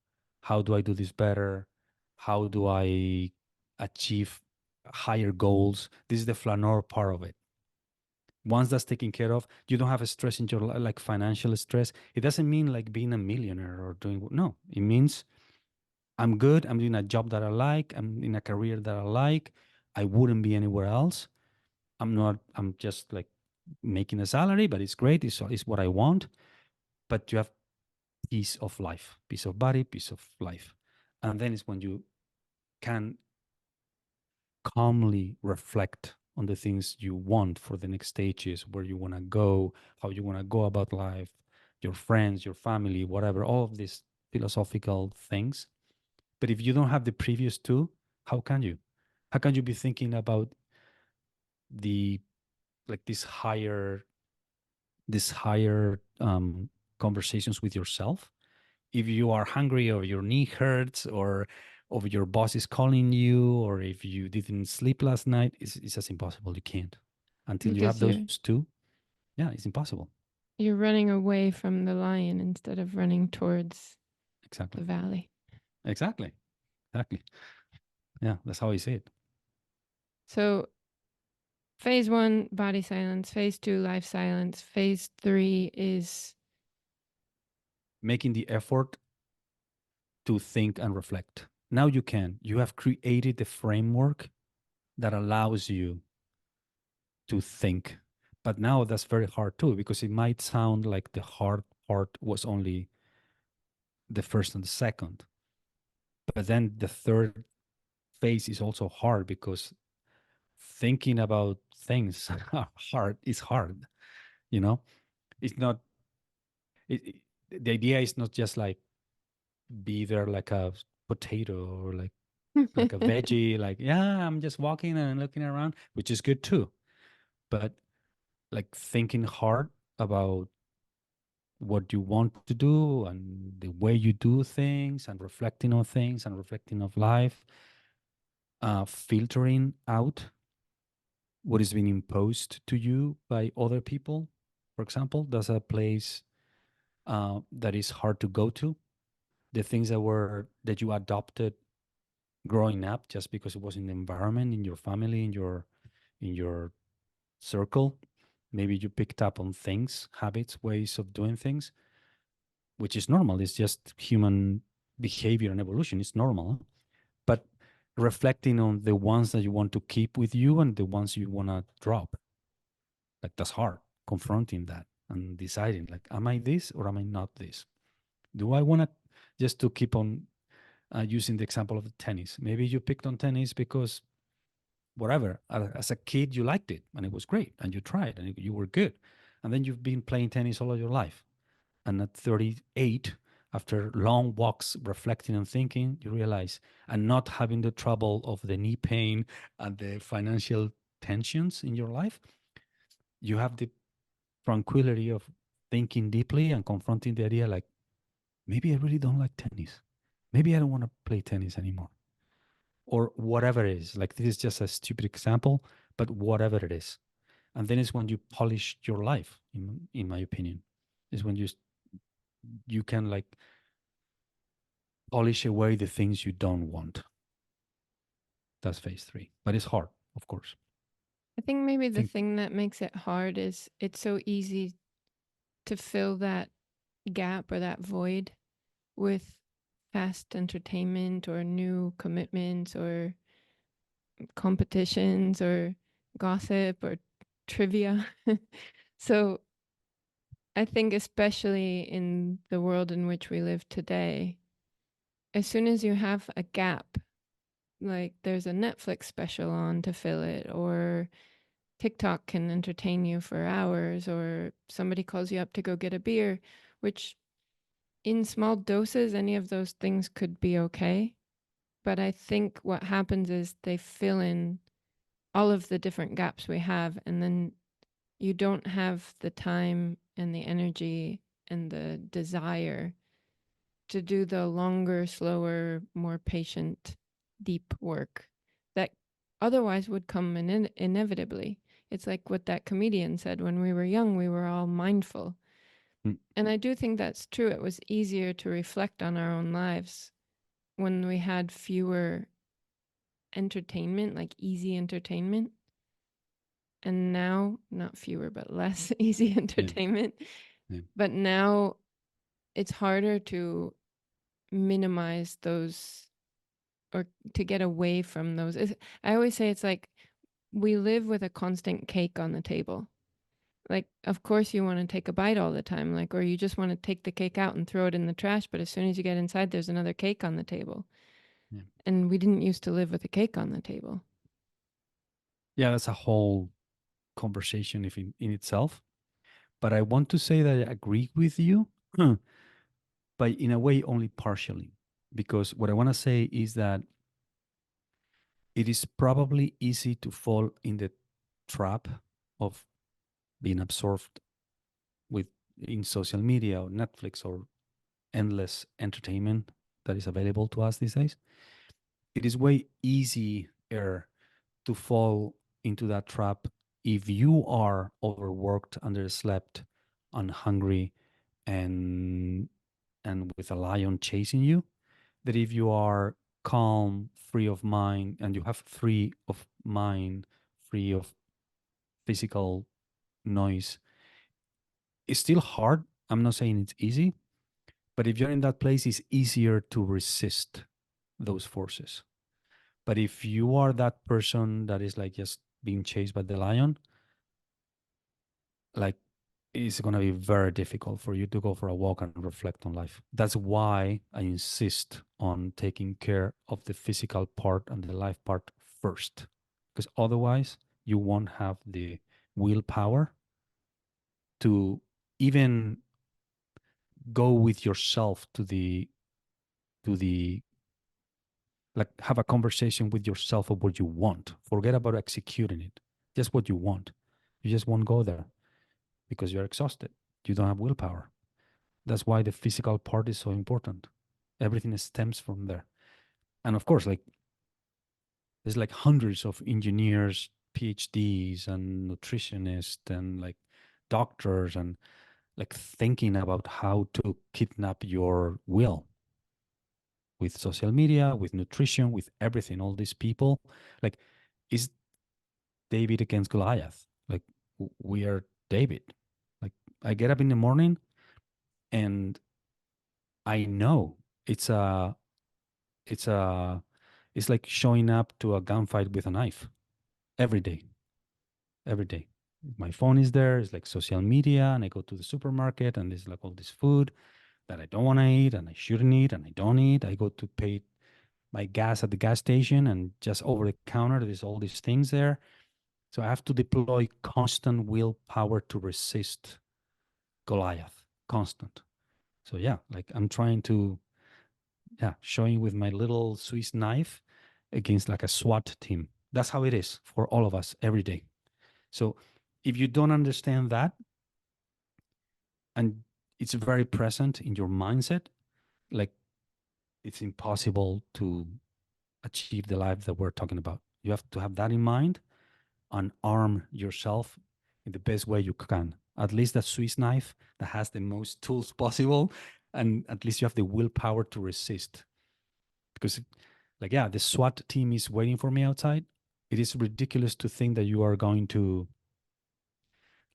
how do I do this better? How do I achieve higher goals? This is the flâneur part of it. Once that's taken care of, you don't have a stress in your life, like financial stress. It doesn't mean like being a millionaire or doing, no, it means I'm good. I'm doing a job that I like. I'm in a career that I like. I wouldn't be anywhere else. I'm not, I'm just like making a salary, but it's great. It's what I want. But you have peace of life, peace of body, peace of life. And then it's when you can calmly reflect on the things you want for the next stages, where you want to go, how you want to go about life, your friends, your family, whatever, all of these philosophical things. But if you don't have the previous two, how can you? How can you be thinking about the like this higher conversations with yourself? If you are hungry or your knee hurts or your boss is calling you or if you didn't sleep last night, it's just impossible. You can't until you have
Because
those two. Yeah, it's impossible.
you're running away from the lion instead of running towards
Exactly.
the valley.
Exactly. Exactly. Yeah, that's how I see it.
So phase 1, body silence. Phase 2, life silence. Phase 3 is
Making the effort to think and reflect. Now you can. You have created the framework that allows you to think. But now that's very hard too, because it might sound like the hard part was only the first and the second. But then the third phase is also hard because thinking about things are hard is hard. You know, it's not, the idea is not just like be there like a potato or like a veggie, like, yeah, I'm just walking and looking around, which is good too. But like thinking hard about what you want to do and the way you do things and reflecting on things and reflecting of life, filtering out. what is being imposed to you by other people. For example, that's a place that is hard to go to. The things that you adopted growing up just because it was in the environment, in your family, in your circle. Maybe you picked up on things, habits, ways of doing things, which is normal. It's just human behavior and evolution. It's normal. But reflecting on the ones that you want to keep with you and the ones you want to drop, like that's hard. Confronting that and deciding, like, am I this or am I not this? Do I want to just to keep on using the example of the tennis? Maybe you picked on tennis because whatever, as a kid, you liked it and it was great and you tried and you were good. And then you've been playing tennis all of your life. And at 38, after long walks, reflecting and thinking, you realize, and not having the trouble of the knee pain and the financial tensions in your life, you have the tranquility of thinking deeply and confronting the idea like, maybe I really don't like tennis. Maybe I don't want to play tennis anymore. Or whatever it is. Like, this is just a stupid example, but whatever it is. And then it's when you polish your life, in my opinion, is when you can like polish away the things you don't want. That's phase 3, but it's hard, of course.
I think maybe the
Think,
thing that makes it hard is it's so easy to fill that gap or that void with fast entertainment or new commitments or competitions or gossip or trivia. So I think, especially in the world in which we live today, as soon as you have a gap, like there's a Netflix special on to fill it, or TikTok can entertain you for hours, or somebody calls you up to go get a beer, which in small doses, any of those things could be okay. But I think what happens is they fill in all of the different gaps we have, and then you don't have the time and the energy and the desire to do the longer, slower, more patient, deep work that otherwise would come inevitably. It's like what that comedian said: when we were young, we were all mindful.
mm,
And I do think that's true. It was easier to reflect on our own lives when we had fewer entertainment, like easy entertainment. And now, not fewer, but less easy
yeah,
entertainment.
yeah,
But now it's harder to minimize those or to get away from those. I always say it's like we live with a constant cake on the table. Like, of course, you want to take a bite all the time, like, or you just want to take the cake out and throw it in the trash. But as soon as you get inside, there's another cake on the table.
yeah.
And we didn't used to live with a cake on the table.
Yeah, that's a whole conversation if in itself. But I want to say that I agree with you, but in a way only partially. Because what I want to say is that it is probably easy to fall in the trap of being absorbed with in social media or Netflix or endless entertainment that is available to us these days. It is way easier to fall into that trap if you are overworked, underslept, unhungry, and with a lion chasing you, that if you are calm, free of mind, and you have free of mind, free of physical noise, it's still hard. I'm not saying it's easy, but if you're in that place, it's easier to resist those forces. But if you are that person that is like just being chased by the lion, like it's going to be very difficult for you to go for a walk and reflect on life. That's why I insist on taking care of the physical part and the life part first, because otherwise you won't have the willpower to even go with yourself to the like have a conversation with yourself of what you want. Forget about executing it, just what you want. You just won't go there because you're exhausted. You don't have willpower. That's why the physical part is so important. Everything stems from there. And of course, like there's like hundreds of engineers, PhDs and nutritionists and like doctors and like thinking about how to kidnap your will with social media, with nutrition, with everything. All these people, like, is David against Goliath. Like we are David. Like I get up in the morning and I know it's a it's a it's like showing up to a gunfight with a knife every day. Every day. My phone is there, it's like social media, and I go to the supermarket and there's like all this food that I don't want to eat and I shouldn't eat and I don't eat. I go to pay my gas at the gas station and just over the counter there's all these things there. So I have to deploy constant willpower to resist Goliath. Constant. So yeah, like I'm trying to showing with my little Swiss knife against like a SWAT team. That's how it is for all of us every day. So if you don't understand that and it's very present in your mindset, like it's impossible to achieve the life that we're talking about. You have to have that in mind and arm yourself in the best way you can. At least that Swiss knife that has the most tools possible, and at least you have the willpower to resist. Because, like, yeah, the SWAT team is waiting for me outside. It is ridiculous to think that you are going to,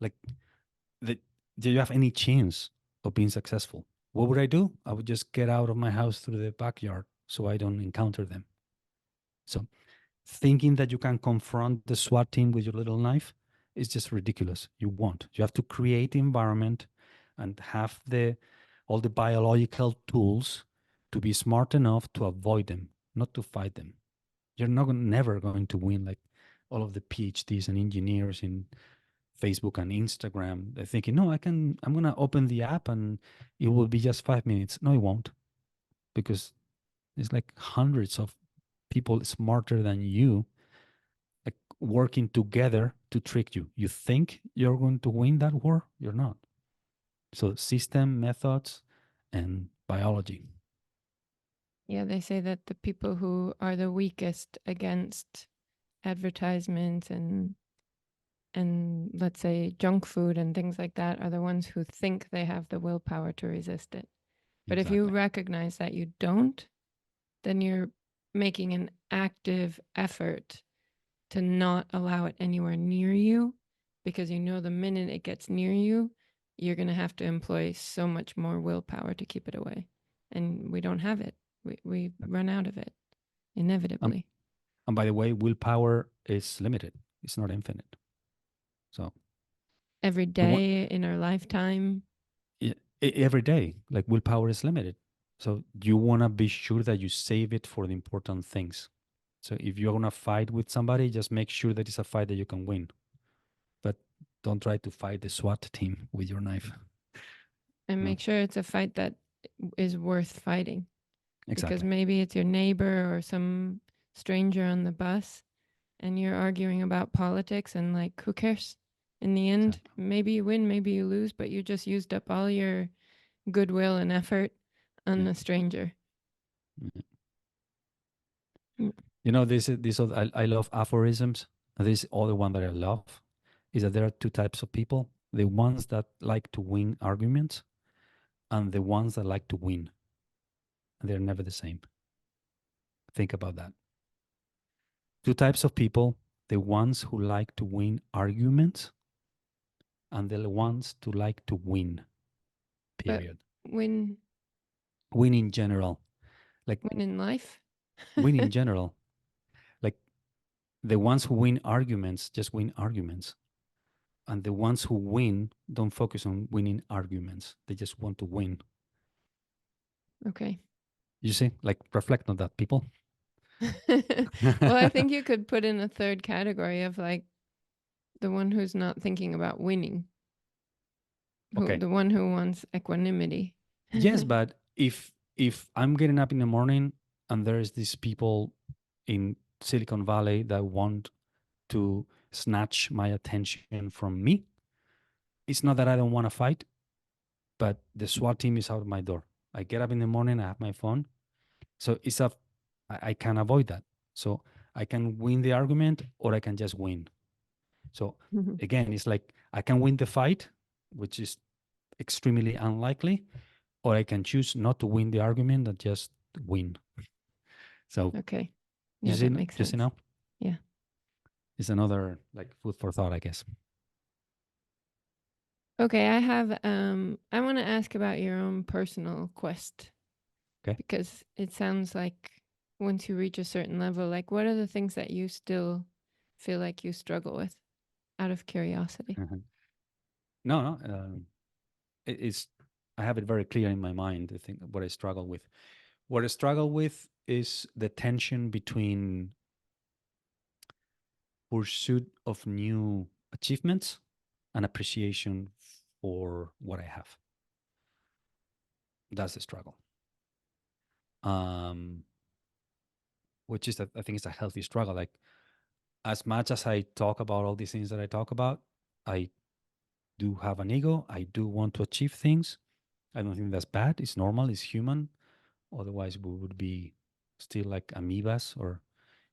like, that do you have any chance of being successful? What would I do? I would just get out of my house through the backyard so I don't encounter them. So thinking that you can confront the SWAT team with your little knife is just ridiculous. You won't. You have to create the environment and have the all the biological tools to be smart enough to avoid them, not to fight them. You're never going to win like all of the PhDs and engineers in Facebook and Instagram. They're thinking, no, I'm gonna open the app and it will be just 5 minutes. No, it won't, because it's like hundreds of people smarter than you, like working together to trick you. You think you're going to win that war? You're not. So system, methods, and biology.
Yeah, they say that the people who are the weakest against advertisements and let's say junk food and things like that are the ones who think they have the willpower to resist it. But if you
Exactly.
recognize that you don't, then you're making an active effort to not allow it anywhere near you, because you know the minute it gets near you, you're going to have to employ so much more willpower to keep it away. And we don't have it. We run out of it inevitably.
And by the way, willpower is limited. It's not infinite. So
Every
you want
day in our lifetime.
every day, like willpower is limited. So you want to be sure that you save it for the important things. So if you're going to fight with somebody, just make sure that it's a fight that you can win. But don't try to fight the SWAT team with your knife.
And
No.
make sure it's a fight that is worth fighting.
Exactly.
Because maybe it's your neighbor or some stranger on the bus and you're arguing about politics and like, who cares? In the end,
Exactly.
maybe you win, maybe you lose, but you just used up all your goodwill and effort on
Yeah.
a stranger.
Yeah.
Mm.
You know, I love aphorisms. This other one that I love is that there are two types of people: the ones that like to win arguments, and the ones that like to win. They're never the same. Think about that. Two types of people: the ones who like to win arguments, and the ones to like to win.
But
Period.
win,
Win in general, like
win in life.
win in general, like the ones who win arguments just win arguments, and the ones who win don't focus on winning arguments. They just want to win.
Okay.
You see, like reflect on that, people.
Well, I think you could put in a third category of like the one who's not thinking about winning,
Okay.
the one who wants equanimity.
Yes, but if I'm getting up in the morning and there's these people in Silicon Valley that want to snatch my attention from me, it's not that I don't want to fight, but the SWAT team is out of my door. I get up in the morning, I have my phone. So I can avoid that. So I can win the argument or I can just win. So
Mhm.
again, it's like I can win the fight, which is extremely unlikely, or I can choose not to win the argument and just win. So
Okay.
you
Yeah,
see,
that makes
just
sense.
now,
Yeah.
it's another like food for thought, I guess.
Okay, I want to ask about your own personal quest,
Okay.
because it sounds like once you reach a certain level, like what are the things that you still feel like you struggle with, out of curiosity?
Mhm. No, no. It's I have it very clear in my mind. I think what I struggle with. What I struggle with is the tension between pursuit of new achievements and appreciation for what I have. That's the struggle. Um, which is I think it's a healthy struggle. Like as much as I talk about all these things that I talk about, I do have an ego. I do want to achieve things. I don't think that's bad. It's normal. It's human. Otherwise, we would be still like amoebas or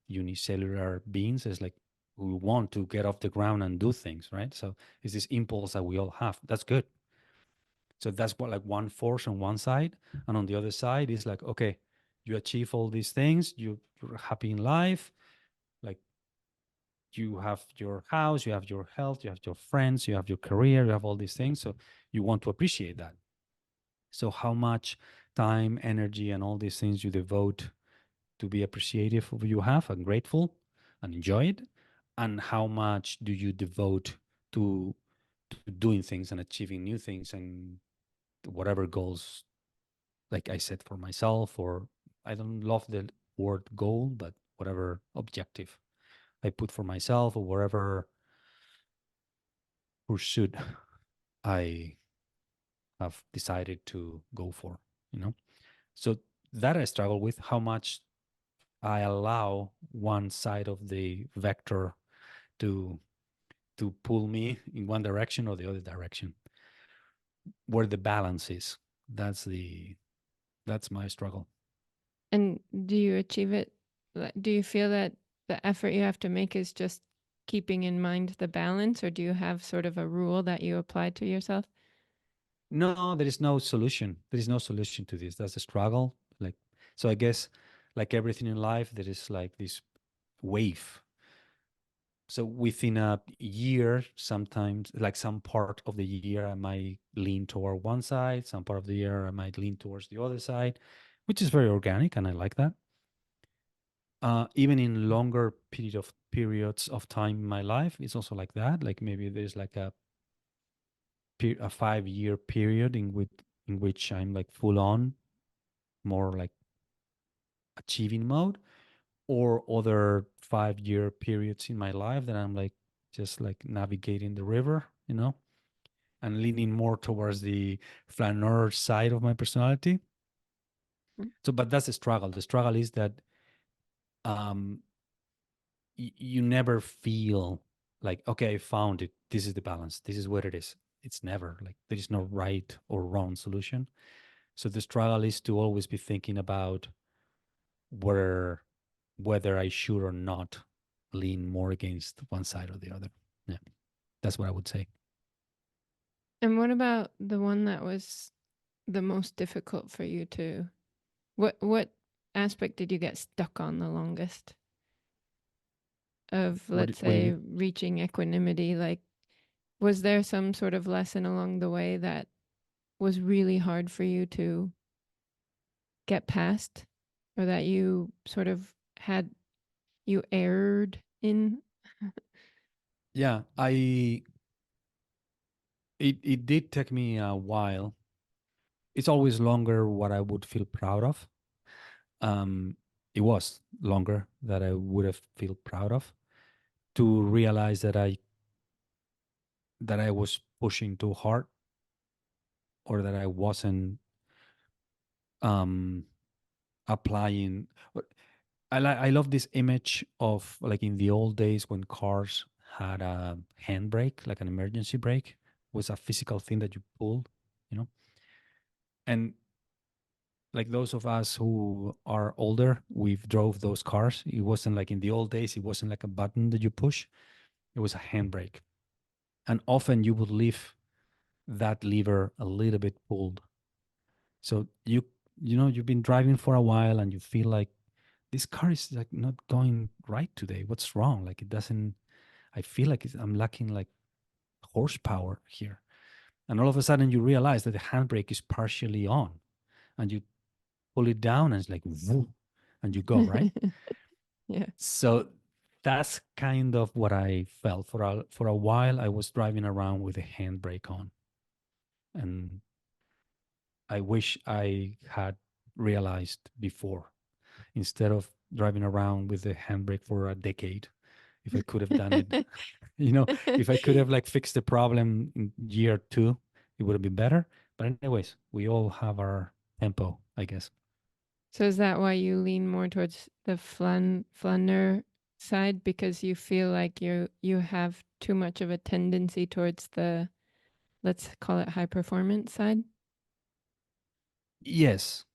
unicellular beings. It's like we want to get off the ground and do things, right? So it's this impulse that we all have. That's good. So that's what like one force on one side, and on the other side is like, okay, you achieve all these things, you're happy in life, like you have your house, you have your health, you have your friends, you have your career, you have all these things. So you want to appreciate that. So how much time, energy, and all these things you devote to be appreciative of what you have and grateful and enjoy it, and how much do you devote to doing things and achieving new things and whatever goals like I set for myself, or I don't love the word goal, but whatever objective I put for myself or whatever pursuit I have decided to go for, you know? So that I struggle with how much I allow one side of the vector to pull me in one direction or the other direction, where the balance is. That's the that's my struggle.
And do you achieve it? Do you feel that the effort you have to make is just keeping in mind the balance, or do you have sort of a rule that you apply to yourself?
No, there is no solution. There is no solution to this. That's a struggle. Like so I guess like everything in life, there is like this wave. So within a year, sometimes like some part of the year I might lean toward one side, some part of the year I might lean towards the other side, which is very organic and I like that. Even in longer periods of time in my life, it's also like that. Like maybe there's like a 5 year period in which I'm like full on, more like achieving mode, or other 5 year periods in my life that I'm like just like navigating the river, and leaning more towards the flâneur side of my personality.
Mm.
So, but that's the struggle. The struggle is that um, you never feel like, okay, I found it. This is the balance. This is what it is. It's never like there is no right or wrong solution. So the struggle is to always be thinking about where whether I should or not lean more against one side or the other. Yeah, that's what I would say.
And what about the one that was the most difficult for you to, what aspect did you get stuck on the longest of, let's
What do you
say,
mean?
reaching equanimity? Like, was there some sort of lesson along the way that was really hard for you to get past, or that you sort of had, you erred in?
Yeah, it did take me a while. It's always longer what I would feel proud of. Um, it was longer that I would have feel proud of to realize that I was pushing too hard, or that I wasn't um applying. I love this image of like in the old days when cars had a handbrake, like an emergency brake, was a physical thing that you pulled, you know. And like those of us who are older, we've drove those cars. It wasn't like in the old days. It wasn't like a button that you push. it was a handbrake. And often you would leave that lever a little bit pulled. So you've been driving for a while and you feel like this car is like not going right today. What's wrong? Like it doesn't. I feel like I'm lacking like horsepower here. And all of a sudden you realize that the handbrake is partially on, and you pull it down and it's like woo, and you go right.
Yeah.
So that's kind of what I felt for a while. I was driving around with the handbrake on, and I wish I had realized before, instead of driving around with the handbrake for a decade. If I could have done it, if I could have like fixed the problem in year 2, it would have been better. But anyways, we all have our tempo, I guess.
So is that why you lean more towards the flâneur side, because you feel like you have too much of a tendency towards the, let's call it, high performance side?
Yes.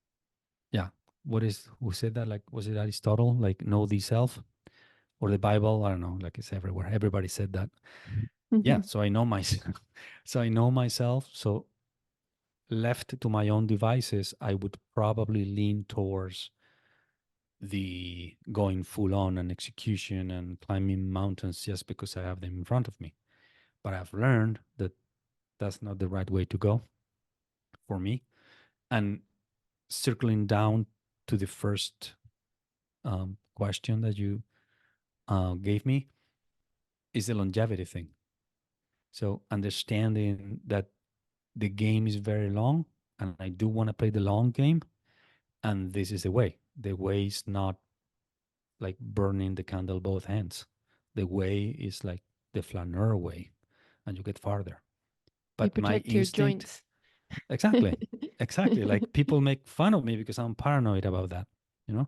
Yeah. Who said that? Like, was it Aristotle? Like, know thyself, or the Bible? I don't know. Like, it's everywhere. Everybody said that. Yeah. So I know myself. So I know myself. So left to my own devices, I would probably lean towards the going full on and execution and climbing mountains just because I have them in front of me. But I've learned that that's not the right way to go for me. And circling down to the first question that you gave me is the longevity thing. So understanding that the game is very long and I do want to play the long game. And this is the way. The way is not like burning the candle both ends. The way is like the flaneur way, and you get farther.
You
But my
protect your
instinct,
joints.
exactly, exactly. Like people make fun of me because I'm paranoid about that. You know,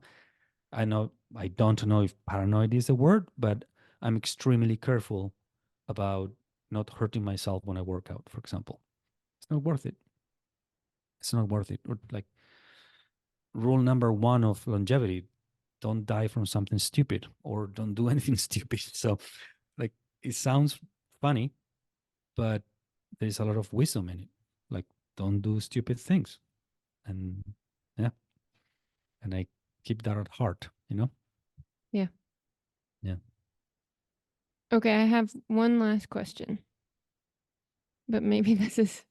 I don't know if paranoid is a word, but I'm extremely careful about not hurting myself when I work out, for example. It's not worth it. It's not worth it. Or like rule number 1 of longevity, don't die from something stupid or don't do anything stupid. So like it sounds funny, but there's a lot of wisdom in it. Like don't do stupid things. And yeah, and I keep that at heart.
Yeah.
Yeah.
Okay, I have one last question, but maybe this is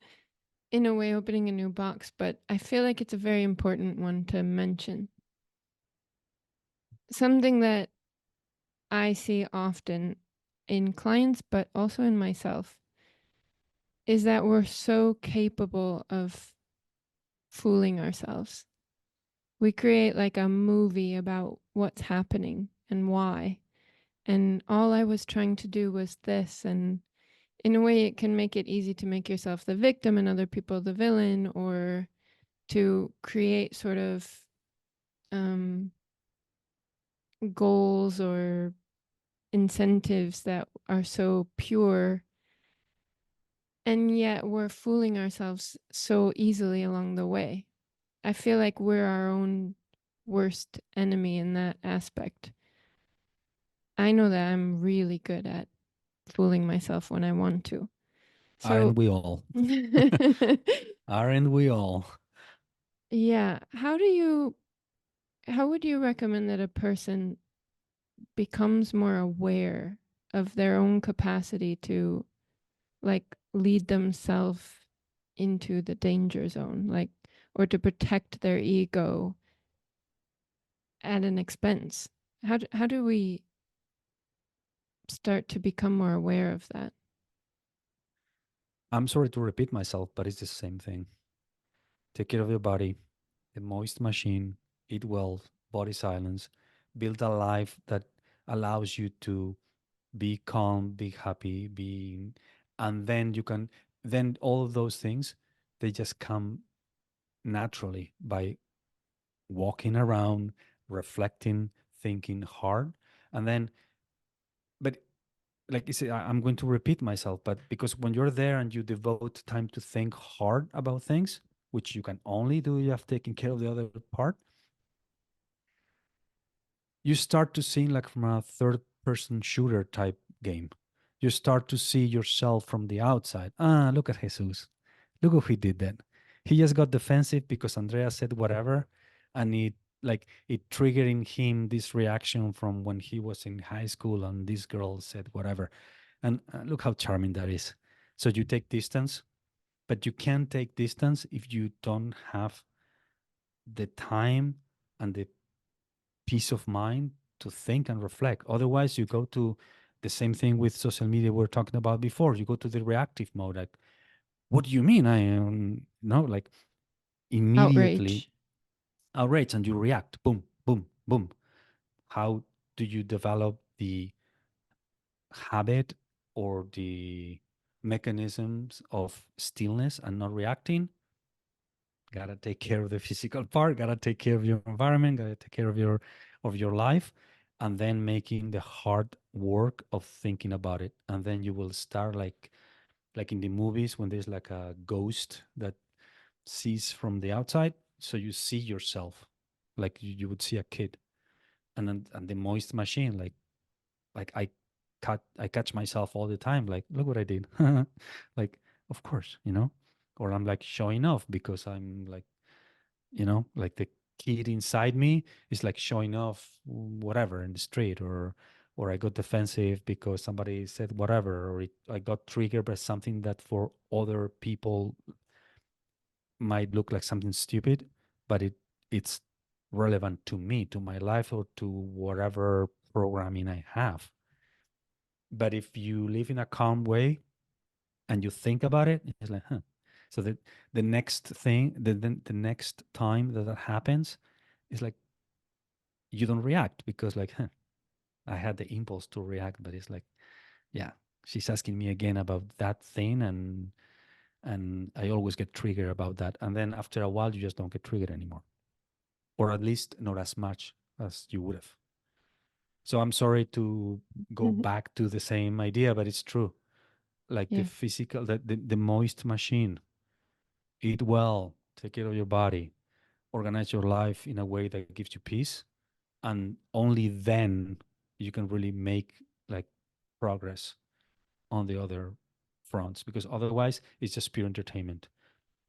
in a way opening a new box, but I feel like it's a very important one to mention. Something that I see often in clients, but also in myself, is that we're so capable of fooling ourselves. We create like a movie about what's happening and why. And all I was trying to do was this. And in a way, it can make it easy to make yourself the victim and other people the villain, or to create sort of goals or incentives that are so pure. And yet we're fooling ourselves so easily along the way. I feel like we're our own worst enemy in that aspect. I know that I'm really good at fooling myself when I want to. So,
Aren't we all? Aren't we all?
yeah, how would you recommend that a person becomes more aware of their own capacity to like lead themselves into the danger zone, like, or to protect their ego at an expense? How do we start to become more aware of that?
I'm sorry to repeat myself, but it's the same thing. Take care of your body, the moist machine, eat well, body silence, build a life that allows you to be calm, be happy, and then then all of those things, they just come naturally by walking around, reflecting, thinking hard. And then, but like you say, I'm going to repeat myself, but because when you're there and you devote time to think hard about things, which you can only do you have taken care of the other part, you start to see like from a third person shooter type game. you start to see yourself from the outside. Ah, look at Jesus. Look what he did then. He just got defensive because Andrea said whatever, and it triggered in him this reaction from when he was in high school and this girl said whatever. And look how charming that is. So you take distance, but you can't take distance if you don't have the time and the peace of mind to think and reflect. Otherwise, you go to the same thing with social media we are talking about before. You go to the reactive mode. Like, what do you mean? I am no, like immediately
Outrage.
outraged, and you react. Boom, boom, boom. How do you develop the habit or the mechanisms of stillness and not reacting? Gotta take care of the physical part, gotta take care of your environment, gotta take care of your life, and then making the hard work of thinking about it. And then you will start like in the movies when there's like a ghost that sees from the outside. So you see yourself like you would see a kid. And the moist machine, like I catch myself all the time, like, look what I did. Like, of course, or I'm like showing off because I'm like, like the kid inside me is like showing off whatever in the street, or I got defensive because somebody said whatever, or I got triggered by something that for other people might look like something stupid, but it's relevant to me, to my life, or to whatever programming I have. But if you live in a calm way and you think about it, it's like, huh. So the next thing, the next time that happens, is like you don't react because like, huh, I had the impulse to react, but it's like, yeah, she's asking me again about that thing, and I always get triggered about that. And then after a while, you just don't get triggered anymore, or at least not as much as you would have. So I'm sorry to go back to the same idea, but it's true. Like the
Yeah.
physical, the moist machine, eat well, take care of your body, organize your life in a way that gives you peace, and only then you can really make like progress on the other fronts, because otherwise it's just pure entertainment.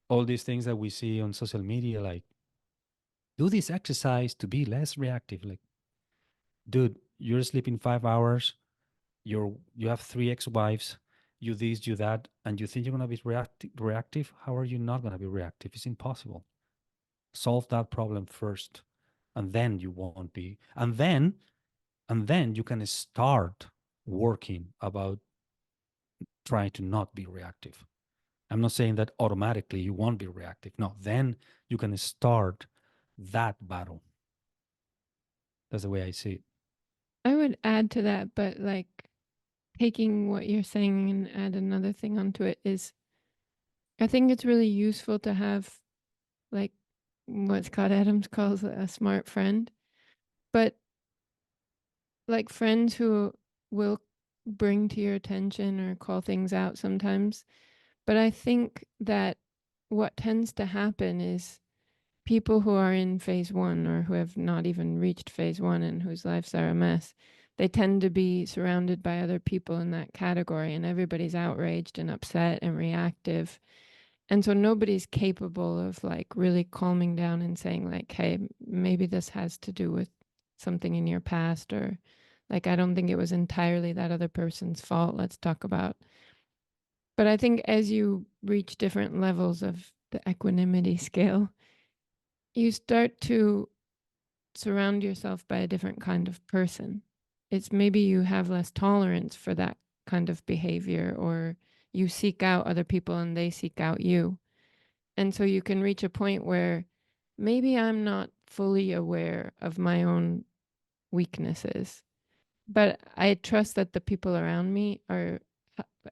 All these things that we see on social media, like, do this exercise to be less reactive. Like, dude, you're sleeping 5 hours, you have three ex-wives, you this, you that, and you think you're going to be reactive. How are you not going to be reactive? It's impossible. Solve that problem first, and then you won't be, and then you can start working about trying to not be reactive. I'm not saying that automatically you won't be reactive. No, then you can start that battle. That's the way I see it.
I would add to that, but like taking what you're saying and add another thing onto it is I think it's really useful to have like what Scott Adams calls a smart friend, but like friends who will bring to your attention or call things out sometimes. But I think that what tends to happen is people who are in phase one or who have not even reached phase one and whose lives are a mess, they tend to be surrounded by other people in that category, and everybody's outraged and upset and reactive. And so nobody's capable of like really calming down and saying like, hey, maybe this has to do with something in your past, or like, I don't think it was entirely that other person's fault. Let's talk about. But I think as you reach different levels of the equanimity scale, you start to surround yourself by a different kind of person. It's maybe you have less tolerance for that kind of behavior, or you seek out other people and they seek out you. And so you can reach a point where maybe I'm not fully aware of my own weaknesses, but I trust that the people around me are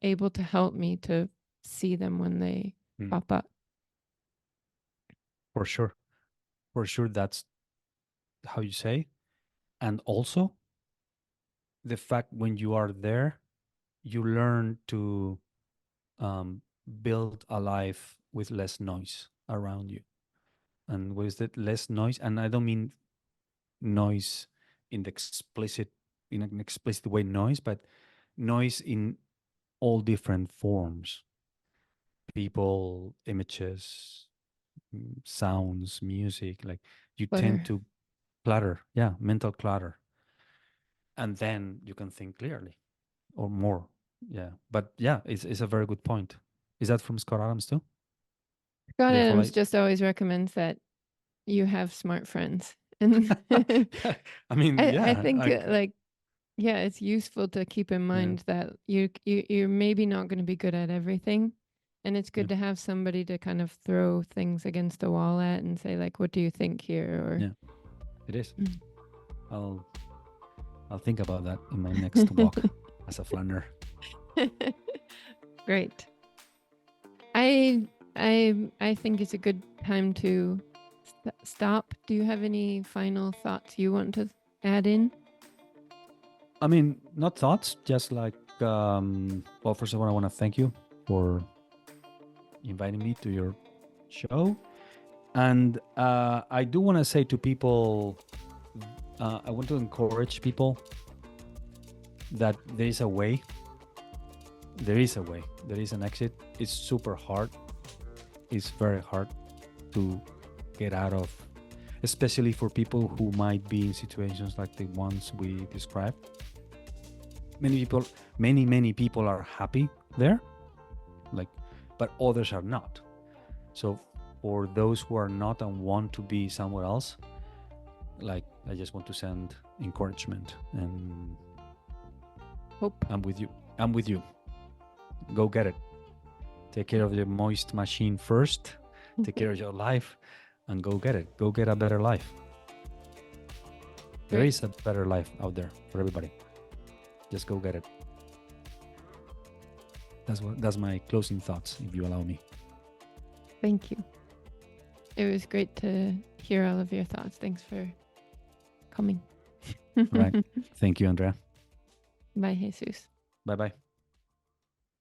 able to help me to see them when they
Mm,
pop up.
for sure. For sure, that's how you say. And also, the fact when you are there, you learn to um, build a life with less noise around you. And what is that less noise? And I don't mean noise in an explicit way noise, but noise all different forms, people, images, sounds, music, like you tend to clutter, mental clutter. And then you can think clearly or more. Yeah. But yeah, it's a very good point. Is that from Scott Adams too?
Scott
Therefore,
Adams just always recommends that you have smart friends. And
I mean,
I think it's useful to keep in mind that you're maybe not going to be good at everything. And it's good to have somebody to kind of throw things against the wall at and say, like, what do you think here? Or
it is. I'll think about that in my next walk as a flâneur.
Great. I think it's a good time to stop. Do you have any final thoughts you want to add in?
I mean, not thoughts, just like, well, first of all, I want to thank you for inviting me to your show. And I do want to say to people, I want to encourage people that there is a way. There is a way. There is an exit. It's super hard. It's very hard to get out of, especially for people who might be in situations like the ones we described. Many people are happy there, but others are not. So for those who are not and want to be somewhere else, I just want to send encouragement and
hope.
I'm with you. Go get it. Take care of your moist machine first. Take care of your life and go get it. Go get a better life. There is a better life out there for everybody. Just go get it. That's my closing thoughts, if you allow me.
Thank you. It was great to hear all of your thoughts. Thanks for coming.
Right. Thank you, Andrea.
Bye, Jesus.
Bye-bye.